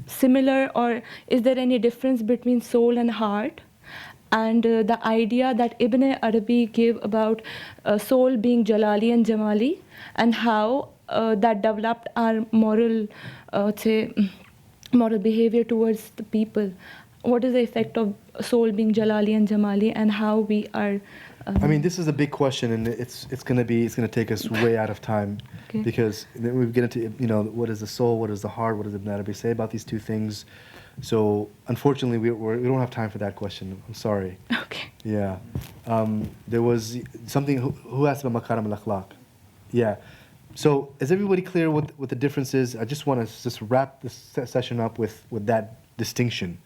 B: similar or is there any difference between soul and heart? And the idea that Ibn Arabi gave about soul being Jalali and Jamali, and how that developed our moral behavior towards the people. What is the effect of soul being Jalali and Jamali, and how we are?
A: I mean, this is a big question, and it's going to take us way out of time,
B: Okay.
A: because then we get into what is the soul, what is the heart, what does Ibn Arabi say about these two things. So unfortunately, we don't have time for that question. I'm sorry.
B: Okay.
A: Yeah. There was something. Who asked about Makarim al-Akhlaq? Yeah. So is everybody clear what the difference is? I just want to just wrap this session up with that distinction.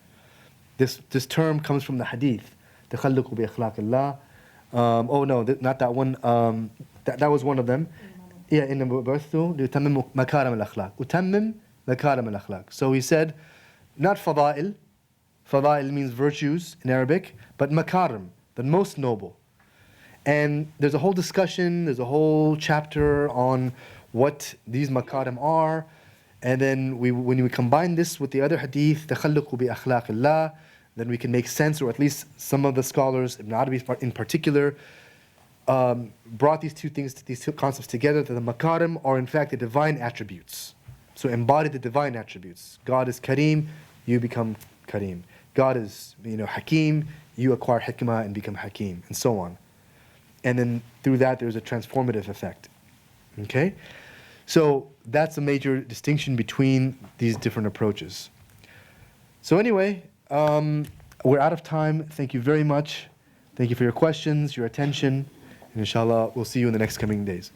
A: This term comes from the hadith. تخلق بأخلاق الله. Oh no, not that one. That was one of them. Yeah, in the بعثت لأتمم مكارم الأخلاق. أتمم مكارم الأخلاق. So he said, not fada'il. Fada'il means virtues in Arabic, but makarim, the most noble. And there's a whole discussion, there's a whole chapter on what these makarim are. And then when we combine this with the other hadith, تخلق بأخلاق الله, then we can make sense, or at least some of the scholars, Ibn Arabi in particular, brought these two concepts together, that the makarim are in fact the divine attributes. So embody the divine attributes. God is Kareem, you become Kareem. God is, Hakim, you acquire hikmah and become Hakim, and so on. And then through that there's a transformative effect. Okay? So that's a major distinction between these different approaches. So anyway, we're out of time. Thank you very much. Thank you for your questions, your attention, and inshallah we'll see you in the upcoming days.